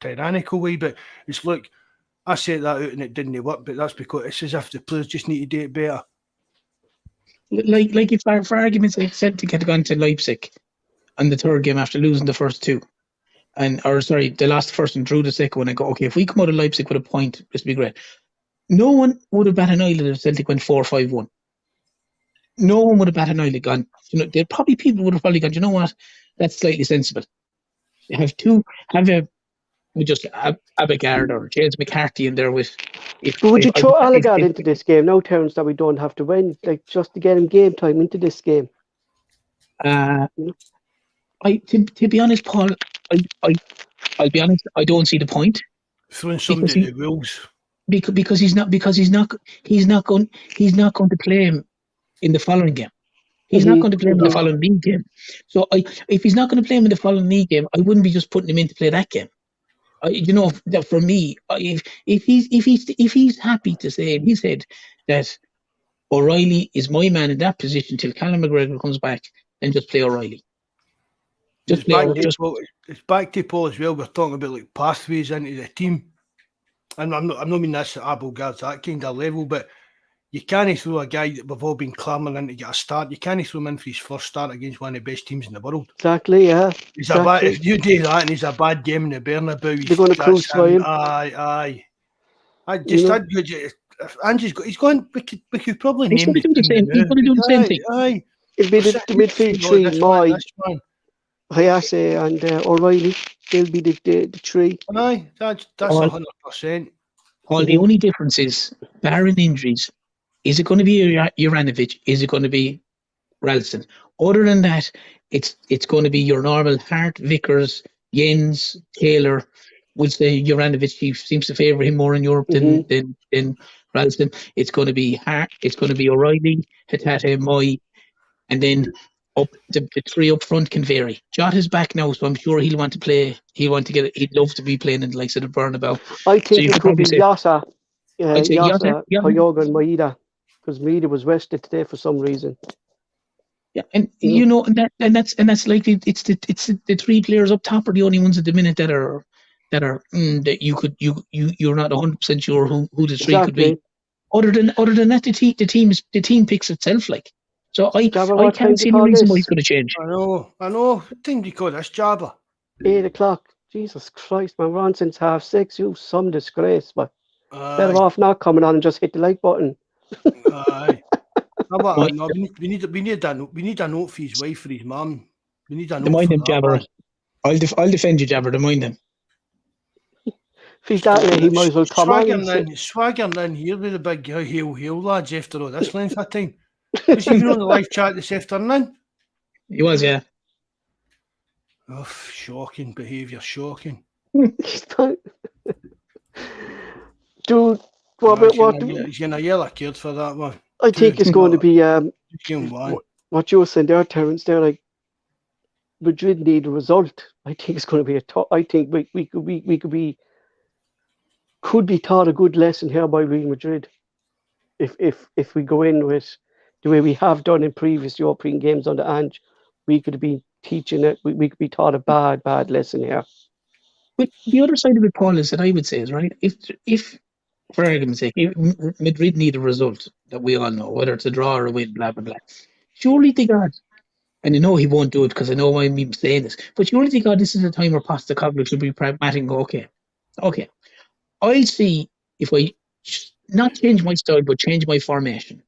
tyrannical way, but it's like I set that out and it didn't work, but that's because it's as if the players just need to do it better. Like if for argument's sake, Celtic had gone to Leipzig on the third game after losing the first two, they lost the first and drew the second one, and go, okay, if we come out of Leipzig with a point, this would be great. No one would have batted an eyelid if Celtic went 4-5-1. No one would have batted an eyelid. People would have probably gone, you know what, that's slightly sensible. You have Abigard or James McCarthy in there with. But would you throw Allegard into this game now, Terence, that we don't have to win, like just to get him game time into this game? To be honest, Paul, I'll be honest, I don't see the point. Throwing somebody to the Wolves. Because he's not going to play him in the following game. He's not going to play him in the following league game. So if he's not going to play him in the following league game, I wouldn't be just putting him in to play that game. For me, if he's happy to say in his head that O'Reilly is my man in that position till Callum McGregor comes back, then just play O'Reilly. It's back to Paul as well. We're talking about like pathways into the team, and I'm not meaning that's at Abelgard's that kind of level, but you can't throw a guy that we've all been clamouring in to get a start. You can't throw him in for his first start against one of the best teams in the world. Exactly, yeah. If you do that and he's a bad game in the Bernabeu, they're going to crucify him. Aye. He's going. We could probably name the team. He's going to do the same thing. Aye. It'll be the midfield three, Hayase and O'Reilly. They'll be the three. Aye, that's 100%. All the only difference is, barring injuries, is it going to be Juranovic? Is it going to be Ralston? Other than that, it's going to be your normal Hart, Vickers, Jens, Taylor. Would say Juranovic seems to favour him more in Europe than Ralston. It's going to be Hart. It's going to be O'Reilly, Hatate, Moy, and then up the three up front can vary. Jota's back now, so I'm sure he'll want to play. He'd love to be playing in the likes of the Bernabeu. I think it could be Yasa, Hoyoga and Maeda, because Maeda was rested today for some reason. Yeah, and that's likely. It's the three players up top are the only ones at the minute that are that you're not 100% sure who the three could be. Other than that, the team picks itself like. So I can't see any reason why he's going to change. I know. What time do you call this, Jabba? 8 o'clock. Jesus Christ, man, we're on since 6:30. You some disgrace, but better off not coming on and just hit the like button. Aye. No, we need a note for his wife, for his mum. We need a note. Mind him, Jabber. I'll defend you, Jabber. Mind him. If he's that way, he might as well come on. Swaggering in here with the big heel lads after all this length of time. Was he on the live chat this afternoon? He was, yeah. Oh, shocking behaviour, shocking. Dude, he's going to yell a kid for that one. I think it's going to be what you were saying there, Terence. They're like Madrid need a result. I think it's going to be a tough. I think we could be taught a good lesson here by Real Madrid if we go in with the way we have done in previous European games under Ange. We could be teaching it. We could be taught a bad lesson here. But the other side of it, Paul, is that I would say is right. If for argument's sake, if Madrid need a result that we all know, whether it's a draw or a win, blah blah blah. Surely they got, and I know he won't do it because I know I'm even saying this, but surely they got this is a time where Postecoglou should be pragmatic and go, okay, I'll see if I not change my style, but change my formation.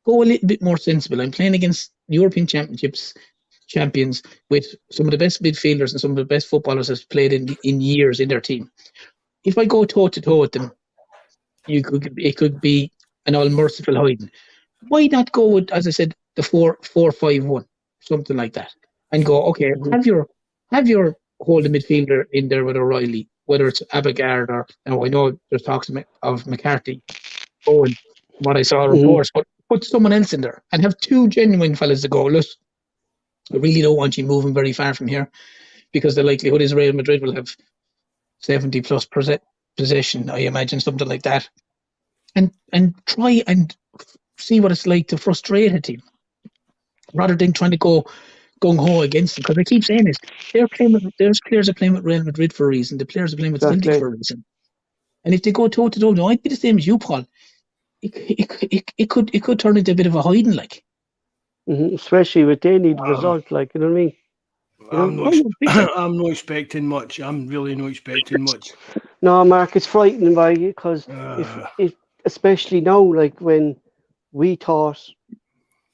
Go a little bit more sensible. I'm playing against European Championships champions with some of the best midfielders and some of the best footballers that's played in years in their team. If I go toe to toe with them, it could be an all merciful hiding. Why not go with, as I said, the 4-4-5-1, something like that, and go okay. Have your holding midfielder in there with O'Reilly, whether it's Abigard or now I know there's talks of McCarthy, Owen, what I saw reports, but put someone else in there and have two genuine fellas to go. Look, I really don't want you moving very far from here because the likelihood is Real Madrid will have 70+% possession, I imagine, something like that. And try and see what it's like to frustrate a team rather than trying to go gung-ho against them. Because I keep saying this, there's players are playing with Real Madrid for a reason. The players are playing with Celtic for a reason. And if they go toe-to-toe, it might be the same as you, Paul. It could turn into a bit of a hiding, like. Especially if they need a result, like, you know what I mean? I'm not expecting much. I'm really not expecting much. No, Mark, it's frightening by you because if especially now, like when we thought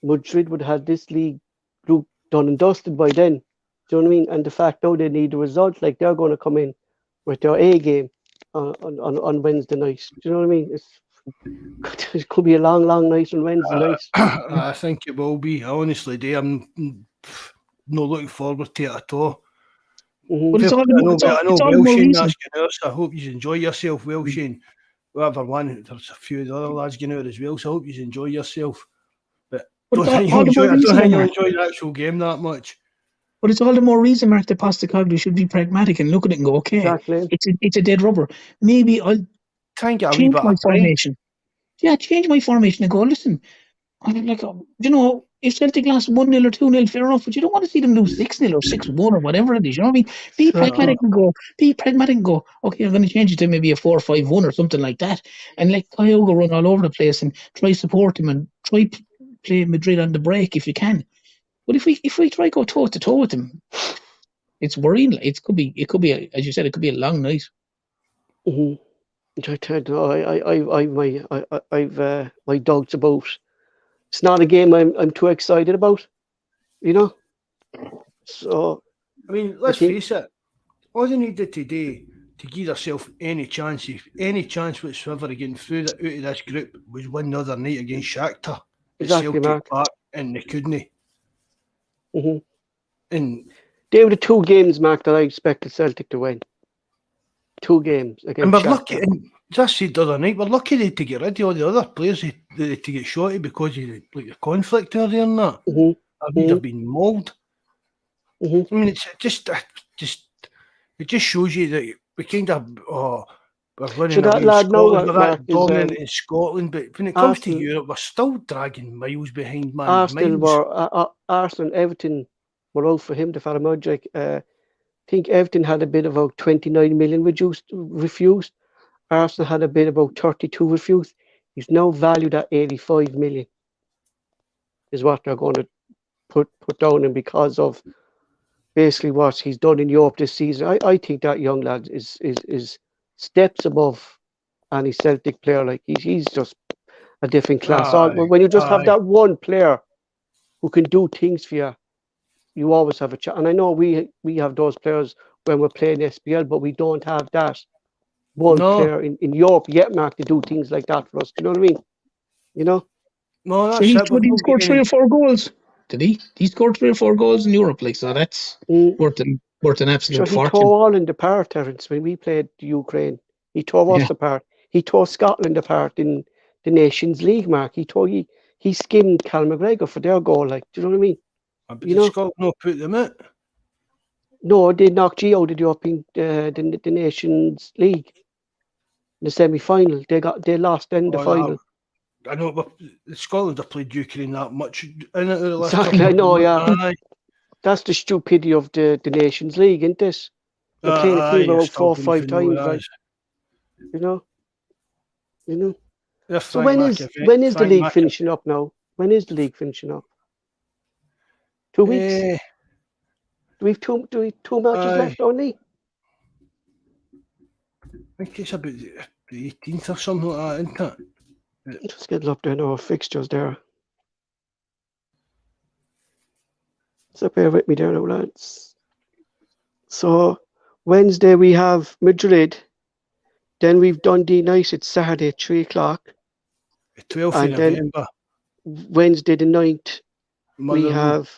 Madrid would have this league group done and dusted by then, do you know what I mean? And the fact now they need a result, like they're going to come in with their A game on Wednesday night. Do you know what I mean? It could be a long night on Wednesday night. I think it will be. I honestly do. I'm not looking forward to it at all. But it's all Well, Shane, that's getting out, so I hope you enjoy yourself. Well, Shane, whatever one, there's a few of the other lads getting out as well, so I hope you enjoy yourself. But I don't think you'll enjoy the actual game that much. But it's all the more reason, Mark, that Postecoglou should be pragmatic and look at it and go, okay, exactly. It's a dead rubber. Maybe I'll try and get change my formation. Yeah, change my formation and go, listen, I'm like, if Celtic lost 1-0 or 2-0, fair enough, but you don't want to see them lose 6-0 or 6-1 or whatever it is, you know what I mean? Be pragmatic and go, okay, I'm going to change it to maybe a 4-5-1 or something like that, and let Kyogo run all over the place and try support him and try play Madrid on the break if you can. But if we try to go toe to toe with them, it's worrying. It could be, as you said, it could be a long night. I've my doubts about. It's not a game I'm too excited about, you know. So I mean, let's face it. All they needed today to give yourself any chance whatsoever of getting through out of this group was win the other night against Shakhtar. Exactly, Mark. Park, and they couldn't. And they were the two games, Mark, that I expected Celtic to win. 2 games against and we're Shakhtar. lucky. And as I said the other night, we're lucky to get rid of all the other players to get shorty because of the conflict earlier and that. We'd have been mauled. I mean, it's just it just shows you that we kind of we're running away in Scotland. We're that dominant in Scotland, but when it comes to Europe, we're still dragging miles behind, man. Arsenal and Everton were out for him, the fella Mudrick. I think Everton had a bid about 29 million refused. Arsenal had a bid about 32 refused. He's now valued at 85 million. Is what they're going to put down him because of basically what he's done in Europe this season. I think that young lad is steps above any Celtic player. Like he's just a different class. When you just have that one player who can do things for you, you always have a chance. And I know we have those players when we're playing SPL, but we don't have that one player in Europe yet, Mark, to do things like that for us. Do you know what I mean? You know? No, that's he scored 3 or 4 goals. Did he? He scored 3 or 4 goals in Europe, like so. That's worth an absolute fortune. He tore Ireland apart, Terence, when we played the Ukraine. He tore us apart. He tore Scotland apart in the Nations League, Mark. He skimmed Cal McGregor for their goal. Like, do you know what I mean? But Scotland not put them out. No, they knocked you out of the European, the Nations League, in the semi-final. They lost in the final. I know, but Scotland have played Ukraine that much in it the last Exactly, couple I of know, months. yeah. Aye. That's the stupidity of the Nations League, isn't it? You're playing a team you about still 4 or don't 5 even know who times, it like, is. you know. Yeah, So Frank when is the league McAfee. finishing up now? When is the league finishing up? 2 weeks? Do we have two matches left only? I think it's about the 18th or something like that, isn't it? Just getting up there now, fixtures there. So bear with me there now, lads. So Wednesday we have Madrid. Then we've Dundee United Saturday at 3 o'clock. The 12th And of then November. Wednesday the 9th we have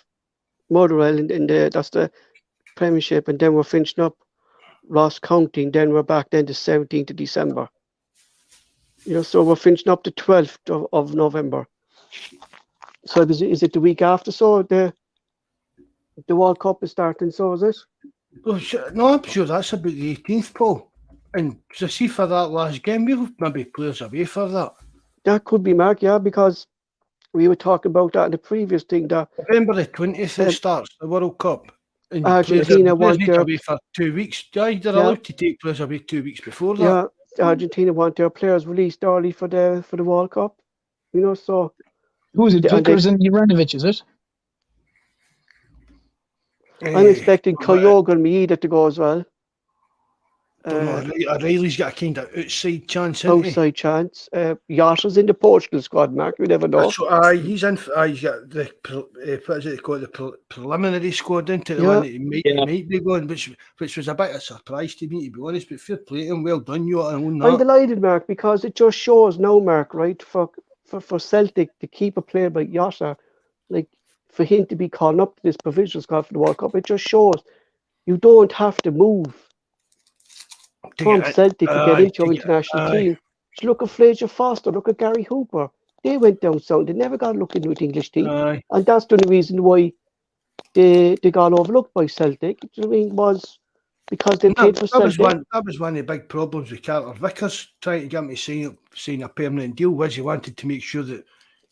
Motherwell, and that's the Premiership, and then we're finishing up Ross County, and then we're back then the 17th of December. So we're finishing up the 12th of November. So is it the week after? So the World Cup is starting, so is it? Oh, no, I'm sure that's about the 18th, Paul. And to see for that last game, we'll maybe players away for that. That could be, Mark, yeah, because we were talking about that in the previous thing. That November the 20th it starts, the World Cup. And Argentina players need away for 2 weeks. They're allowed to take players away 2 weeks before that. Yeah, Argentina want their players released early for the World Cup. So who is it? Vickers and Juranovic, is it? I'm expecting Kyogo and Maeda to go as well. O'Reilly's got a kind of outside chance, outside chance. Yasha's in the Portugal squad, Mark. You never know. He's in. He's got the what is it called, the preliminary squad into the one that he might be going, which was a bit of a surprise to me, to be honest. But fair play to him, well done, you. I'm delighted, Mark, because it just shows now, Mark, right, for Celtic to keep a player like Yasha, like for him to be called up to this provincial squad for the World Cup. It just shows you don't have to move from Celtic to get into your international team. Just look at Fraser Foster, look at Gary Hooper. They went down south. They never got a look into the English team. And that's the only reason why they got overlooked by Celtic. Do you know what I mean? Was because they played for Celtic. That was one of the big problems with Carter Vickers trying to get him to sign a permanent deal, was he wanted to make sure that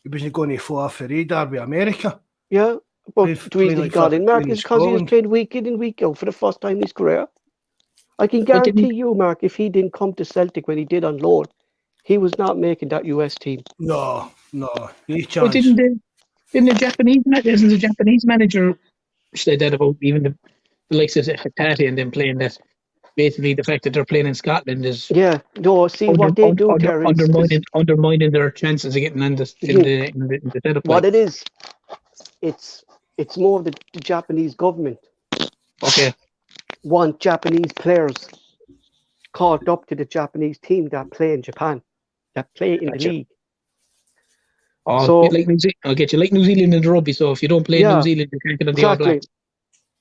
he wasn't going to fly off the radar with America. Yeah, but the reason he got in, Mark, is because he was playing week in and week out for the first time in his career. I can guarantee you, Mark, if he didn't come to Celtic when he did on loan, he was not making that US team. No chance. But didn't the Japanese manager say that about even the likes of Hatati and them playing that? Basically, the fact that they're playing in Scotland is what they do there is undermining their chances of getting in the setup. What it is, it's more of the Japanese government. Okay. Want Japanese players called up to the Japanese team that play in Japan, that play in the league. Oh, so like I'll get you like New Zealand in the rugby. So if you don't play in New Zealand, you can't get on the All Blacks.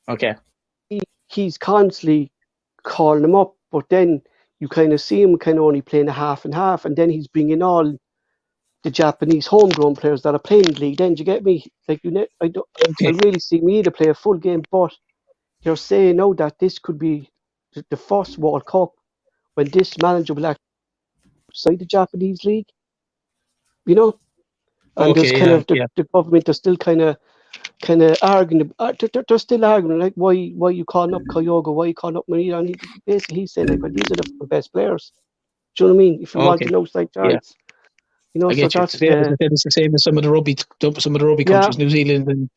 Okay. He's constantly calling them up, but then you kind of see him kind of only playing a half and half, and then he's bringing all the Japanese homegrown players that are playing in the league. Then do you get me? Like I really see me to play a full game, but they're saying now that this could be the first World Cup when this manager will actually outside the Japanese league, and there's kind of the government are still kind of arguing. They're still arguing like why you calling up Kyogo, why you calling up Maeda, and he's saying like, well, these are the best players. Do you know what I mean? If you want an outside chance, I get you. It's the same as some of the rugby countries, New Zealand.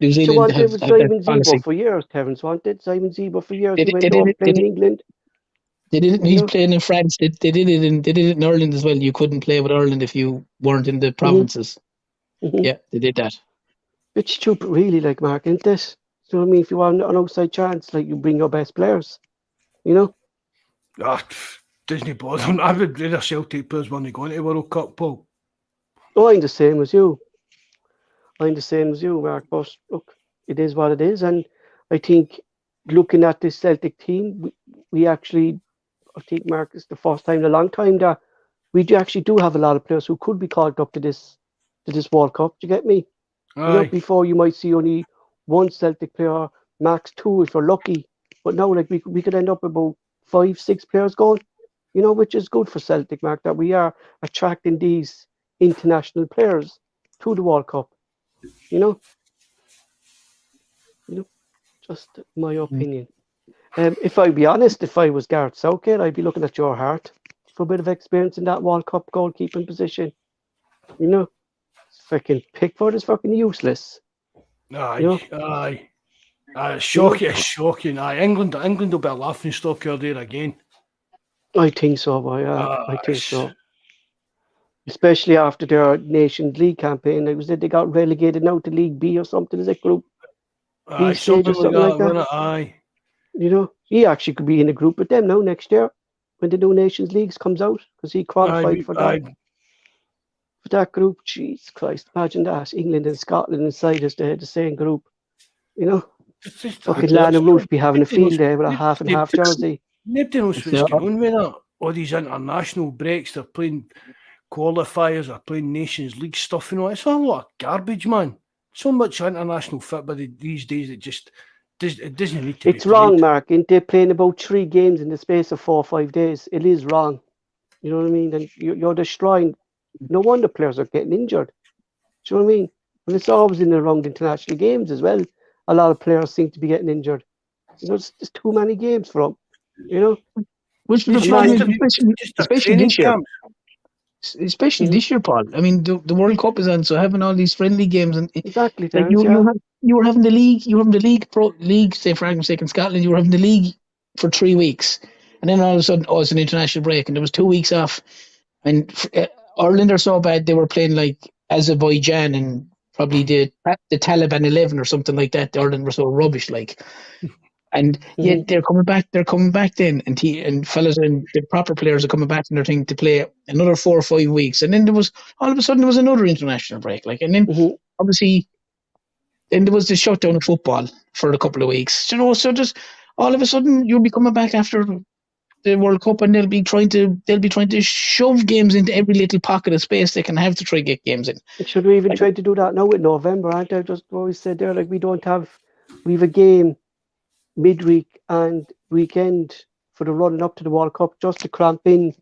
So wanted with Simon Zebo for years, Terence wanted Simon Zebo for years. He went over playing in England. They didn't. He's playing in France. They did it in Ireland as well. You couldn't play with Ireland if you weren't in the provinces. Mm-hmm. Yeah, they did that. It's stupid, really, like Mark, isn't this? So I mean, if you want an outside chance, like you bring your best players, Disney bother. I would rather Celtic players when they go into World Cup, Paul. Oh, I'm the same as you. Mark. But look, it is what it is, and I think looking at this Celtic team, we actually, I think, Mark, it's the first time in a long time that we actually do have a lot of players who could be called up to this World Cup. Do you get me? Before you might see only one Celtic player, max 2 if we're lucky. But now, like, we could end up about 5, 6 players going, you know, which is good for Celtic, Mark, that we are attracting these international players to the World Cup. You know, just my opinion. If I be honest, if I was Gareth Southgate, I'd be looking at your heart for a bit of experience in that World Cup goalkeeping position. You know, fucking Pickford is fucking useless. Aye, You know? aye. It's shocking, it's shocking. Aye, England will be a laughing stock out there again. I think so, boy. I think so. Especially after their Nations League campaign. Like, was it they got relegated now to League B or something? Is it Group B stage or something like that? Aye. You know, he actually could be in a group with them now next year when the new Nations Leagues comes out because he qualified for that group. Jesus Christ, imagine that. England and Scotland inside us, they had the same group. You know, fucking Lana Wolf be having a field day with a half and half jersey. Nobody knows what's going on with that. All these international breaks, they're playing qualifiers, they're playing Nations League stuff, you know. It's a lot of garbage, man. So much international football these days, it doesn't need to be. It's wrong, Mark. Ain't they playing about 3 games in the space of 4 or 5 days? It is wrong. You know what I mean? And you're destroying. No wonder players are getting injured. Do you know what I mean? And it's always in around international games as well. A lot of players seem to be getting injured. You know, it's just too many games for them. You know, which especially this year. Especially this year, Paul. I mean, the World Cup is on, so having all these friendly games and exactly. Like you were having the league. Say for argument's sake in Scotland, you were having the league for 3 weeks, and then all of a sudden, it's an international break, and there was 2 weeks off. And Ireland are so bad they were playing like Azerbaijan and probably the Taliban 11 or something like that. Ireland were so rubbish, like. And yet they're coming back. They're coming back then, and fellas and the proper players are coming back in their thing to play another 4 or 5 weeks. And then there was all of a sudden there was another international break, like, and then obviously, then there was the shutdown of football for a couple of weeks. You know, so just all of a sudden you'll be coming back after the World Cup, and they'll be trying to shove games into every little pocket of space they can have to try to get games in. Should we even try to do that now in November? Aren't I just always said there, like, we have a game midweek and weekend for the running up to the World Cup just to cramp in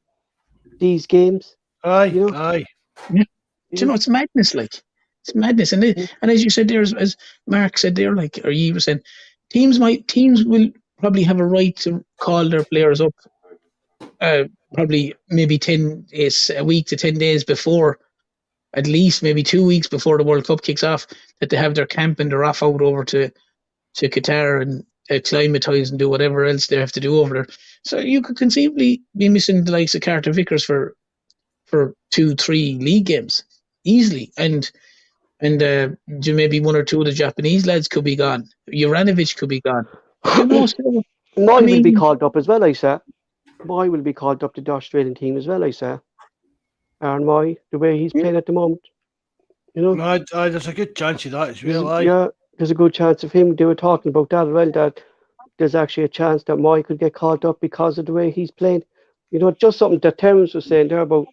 these games. Aye. Yeah. You know, it's madness, like. It's madness. And as you said there, as Mark said there, like, or you were saying, teams will probably have a right to call their players up probably maybe 10 days, a week to 10 days before, at least maybe 2 weeks before the World Cup kicks off, that they have their camp and they're off out over to Qatar and acclimatise and do whatever else they have to do over there. So you could conceivably be missing the likes of Carter Vickers for 2-3 league games easily, and maybe 1 or 2 of the Japanese lads could be gone. Juranovic could be gone. You know, so, Moy will be called up as well, I say. Moy will be called up to the Australian team as well, I say. Aaron Moy, the way he's playing at the moment. You know? No, there's a good chance of that as well. Yeah, there's a good chance of him. They were talking about that as well, that there's actually a chance that Moy could get called up because of the way he's playing. You know, just something that Terence was saying there about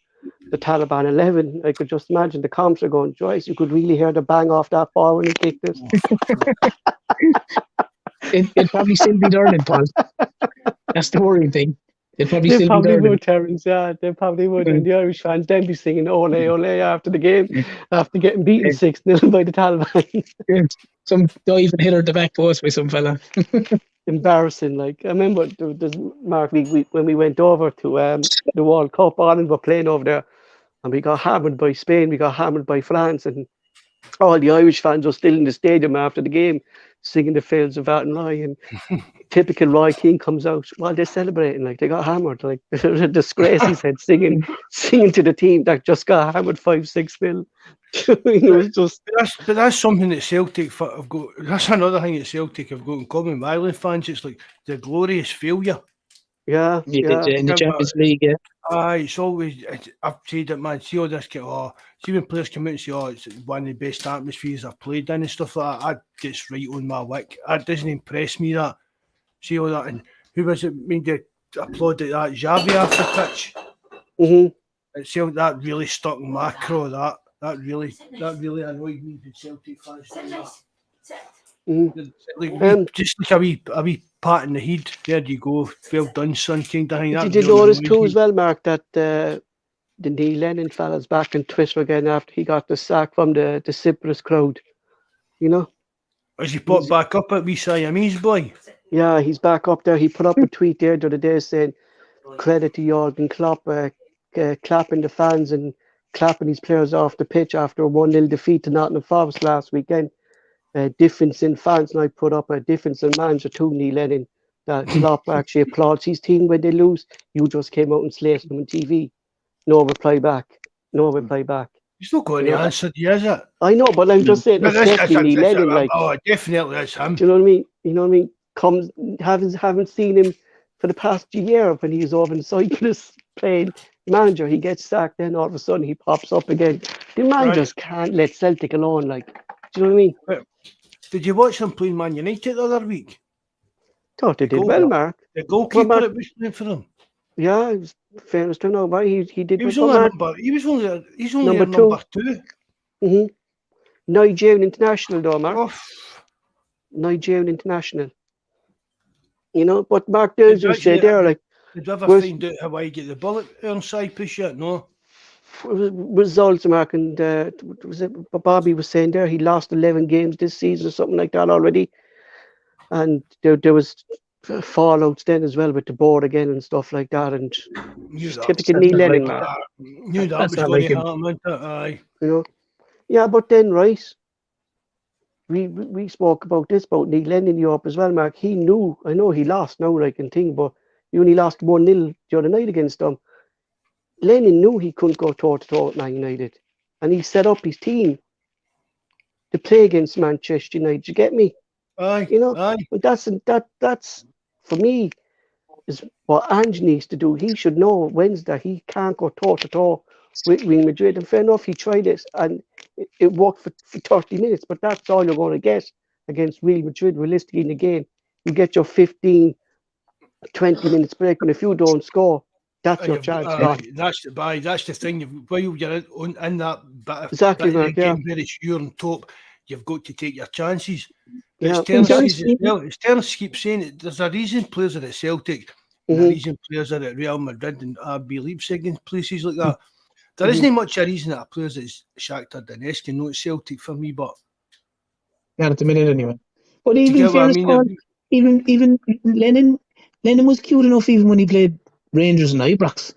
the Taliban 11. I could just imagine the comps are going, Joyce, you could really hear the bang off that ball when he kicked it. It'd probably still be Ireland, Paul. That's the worrying thing. They probably would, Terence. Yeah, they probably would. And the Irish fans then be singing "Ole, Ole" after the game, after getting beaten 6-0 by the Taliban. Some diving hitter at the back post by some fella. Embarrassing. Like, I remember Mark, when we went over to the World Cup, Ireland were playing over there, and we got hammered by Spain, we got hammered by France, and all the Irish fans were still in the stadium after the game, singing the Fields of Athenry, and typical Roy Keane comes out while they're celebrating, like they got hammered, like a disgrace, he said, singing to the team that just got hammered 5-6 It was just. But that's something that Celtic have got. That's another thing that Celtic have got in common with Ireland fans. It's like the glorious failure. Yeah. In the Champions League, yeah. It's always. I've said it, man. See all this. See when players come out and say, it's one of the best atmospheres I've played in and stuff like that. That gets right on my wick. That doesn't impress me. That. See all that, and who was it? I mean, they applauded that Xavi after the pitch. It's that really stuck in my craw. That really annoyed me. The Celtic fans doing that. Just like a wee pat in the head. There you go. Well done, son. Kind of thing. Did you notice too as well, Mark, that the Neil Lennon fella's back on Twitter again after he got the sack from the Cyprus crowd? You know? Has he put back up at wee Siamese boy? Yeah, he's back up there. He put up a tweet there the other day saying, credit to Jurgen Klopp, clapping the fans and clapping his players off the pitch after a 1-0 defeat to Nottingham Forest last weekend. Difference in fans, and I put up a difference in manager too, Neil Lennon, that Klopp actually applauds his team when they lose. You just came out and slated them on TV. No reply back. He's not going to answer you, is it? I know, but I'm just saying, it's definitely Neil Lennon. Like, oh, definitely is him. Do you know what I mean? Haven't seen him for the past year when he's over in Cyprus playing manager. He gets sacked, then all of a sudden he pops up again. The managers can't let Celtic alone. Like, do you know what I mean? Did you watch them playing Man United the other week? Thought they did well, Mark. The goalkeeper that was playing for them. Yeah, it was fairness to know, but he did. He was only number two. Mm-hmm. Nigerian international, though, Mark. Nigerian international. You know, but Mark, there's you say there, like. Did you ever find out how I get the bullet on Cyprus yet? No. Results, Mark, and was it Bobby was saying there? He lost 11 games this season or something like that already, and there was fallouts then as well with the board again and stuff like that, and typical Neil Lennon, man. Knew that was going to happen, aye. You know, yeah, but then we spoke about this about Neil Lennon in Europe as well, Mark. He knew, I know he lost now, like and thing, but he only lost 1-0 the other night against them. Lennon knew he couldn't go toe-to-toe with Man United, and he set up his team to play against Manchester United. You get me? Aye. You know, aye. But that's for me is what Ange needs to do. He should know Wednesday he can't go toe-to-toe with Real Madrid. And fair enough, he tried it, and it worked for 30 minutes. But that's all you're going to get against Real Madrid realistically in the game. You get your 15, 20 minutes break, and if you don't score, that's your chance. That's the thing. While you're in that bit of exactly, Mark, game where it's you're on top, you've got to take your chances. Yeah. It's Terence keeps saying it. There's a reason players are at Celtic, and the reason players are at Real Madrid and RB Leipzig and places like that. There isn't much a reason that players at Shakhtar Donetsk and not at Celtic for me, but not at the minute anyway. But even Lennon was cute enough even when he played Rangers and Ibrox.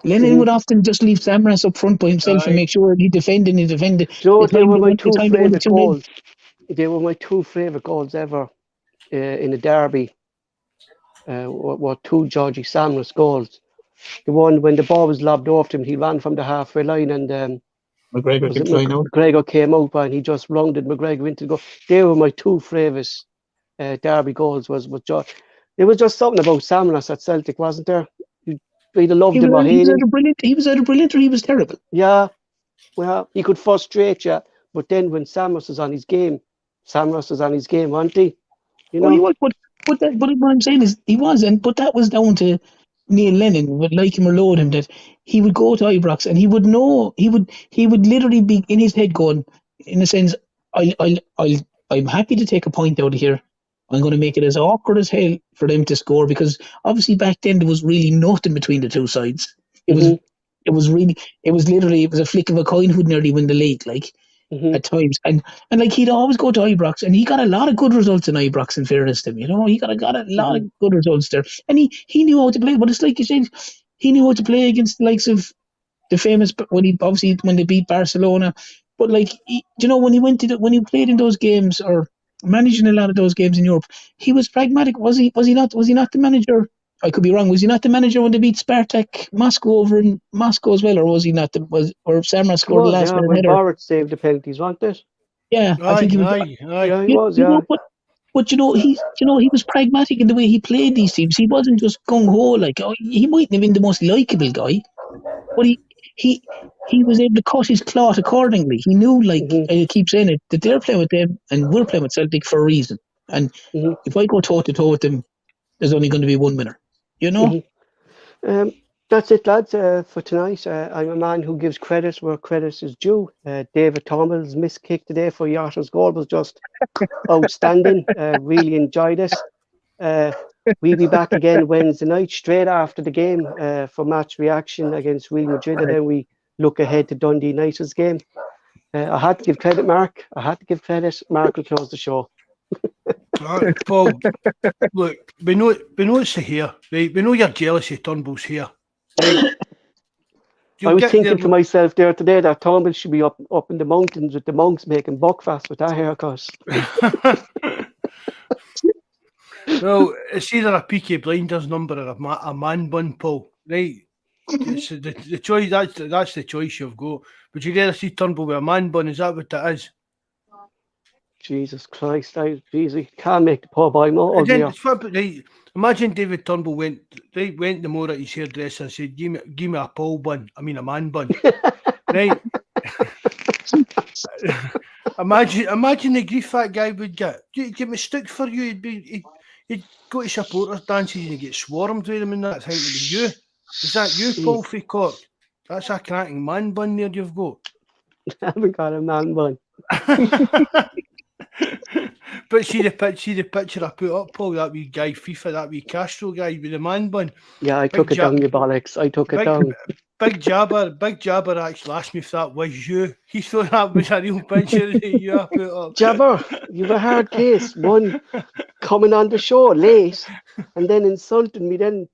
Lennon would often just leave Samaras up front by himself and make sure he defended. No, they were my two favourite goals. They were my two favourite goals ever in a derby. Were two Georgie Samaras goals. The one when the ball was lobbed off him, he ran from the halfway line and McGregor came out and he just rounded McGregor into the goal. They were my two favourite derby goals. Was George. There was just something about Samaras at Celtic, wasn't there? You either loved him or hated him. He was either brilliant or he was terrible. Yeah, well, he could frustrate you, but then when Samaras was on his game, wasn't he? You know? Well, he was, but what I'm saying is he wasn't. But that was down to Neil Lennon, would like him or loathe him, that he would go to Ibrox and he would know he would literally be in his head going, in a sense, I'm happy to take a point out of here. I'm going to make it as awkward as hell for them to score, because obviously back then there was really nothing between the two sides. It was a flick of a coin who'd nearly win the league, like at times. And like he'd always go to Ibrox, and he got a lot of good results in Ibrox, in fairness to him. You know, he got a lot of good results there. And he knew how to play, but it's like you said, he knew how to play against the likes of the famous, when they beat Barcelona. But like, when he played in those games or managing a lot of those games in Europe, he was pragmatic. Was he not the manager? I could be wrong. Was he not the manager when they beat Spartak Moscow over in Moscow as well, or was he not? Or Samaras scored the last minute header? Bawz saved the penalties, wasn't it? Yeah, I think he was. Yeah, he was. Yeah. But he was pragmatic in the way he played these teams. He wasn't just gung ho like. He mightn't have been the most likable guy, but he was able to cut his cloth accordingly. He knew, like I keep saying it, that they're playing with them and we're playing with Celtic for a reason. And if I go toe to toe with them, there's only going to be one winner. You know. That's it, lads, for tonight. I'm a man who gives credit where credit is due. David Tommel's missed kick today for Yotta's goal was just outstanding. Really enjoyed it. We'll be back again Wednesday night, straight after the game, for match reaction against Real Madrid, and then we look ahead to Dundee United's game. I had to give credit, Mark. Mark will close the show. Paul, look, we know it's here, right? We know you're jealous of Turnbull's here. Right? I was thinking to myself there today that Turnbull should be up in the mountains with the monks making buckfast with that haircut. Well, it's either a Peaky Blinders number or a man bun, Paul. Right? It's the choice. That's the choice you've got. Would you rather see Turnbull with a man bun? Is that what that is? Jesus Christ, easy. Can't make the poor boy more uglier. Right, imagine David Turnbull went the more at his hairdresser and said, give me a Paul bun. I mean a man bun. Right? Imagine the grief that guy would get. Give me stick for you. He'd go to supporters dances and get swarmed with him and that. Think it was you. Is that you, Paul Cork? That's a cracking man bun there you've got. I haven't got a man bun. But see the picture I put up, Paul, that wee guy, FIFA, that wee Castro guy with the man bun. Yeah, I took it down, you bollocks. I took it down. Big Jabber actually asked me if that was you. He thought that was a real picture that you put up. Jabber, you've a hard case. One, coming on the show late and then insulting me then.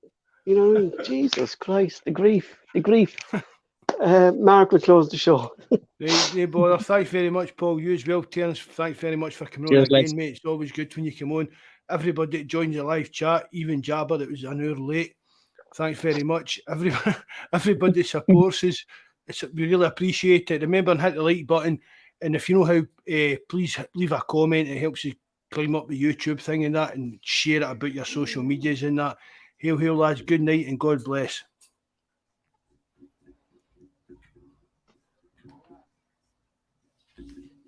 You know what I mean? Jesus Christ, the grief. Mark will close the show. They bother. Thanks very much, Paul. You as well, Terence. Thanks very much for coming on again, mate. It's always good when you come on. Everybody that joins the live chat, even Jabber that was an hour late. Thanks very much. Everybody supports us. We really appreciate it. Remember and hit the like button. And if you know how, please leave a comment. It helps you climb up the YouTube thing and that, and share it about your social medias and that. Hail, lads. Good night and God bless.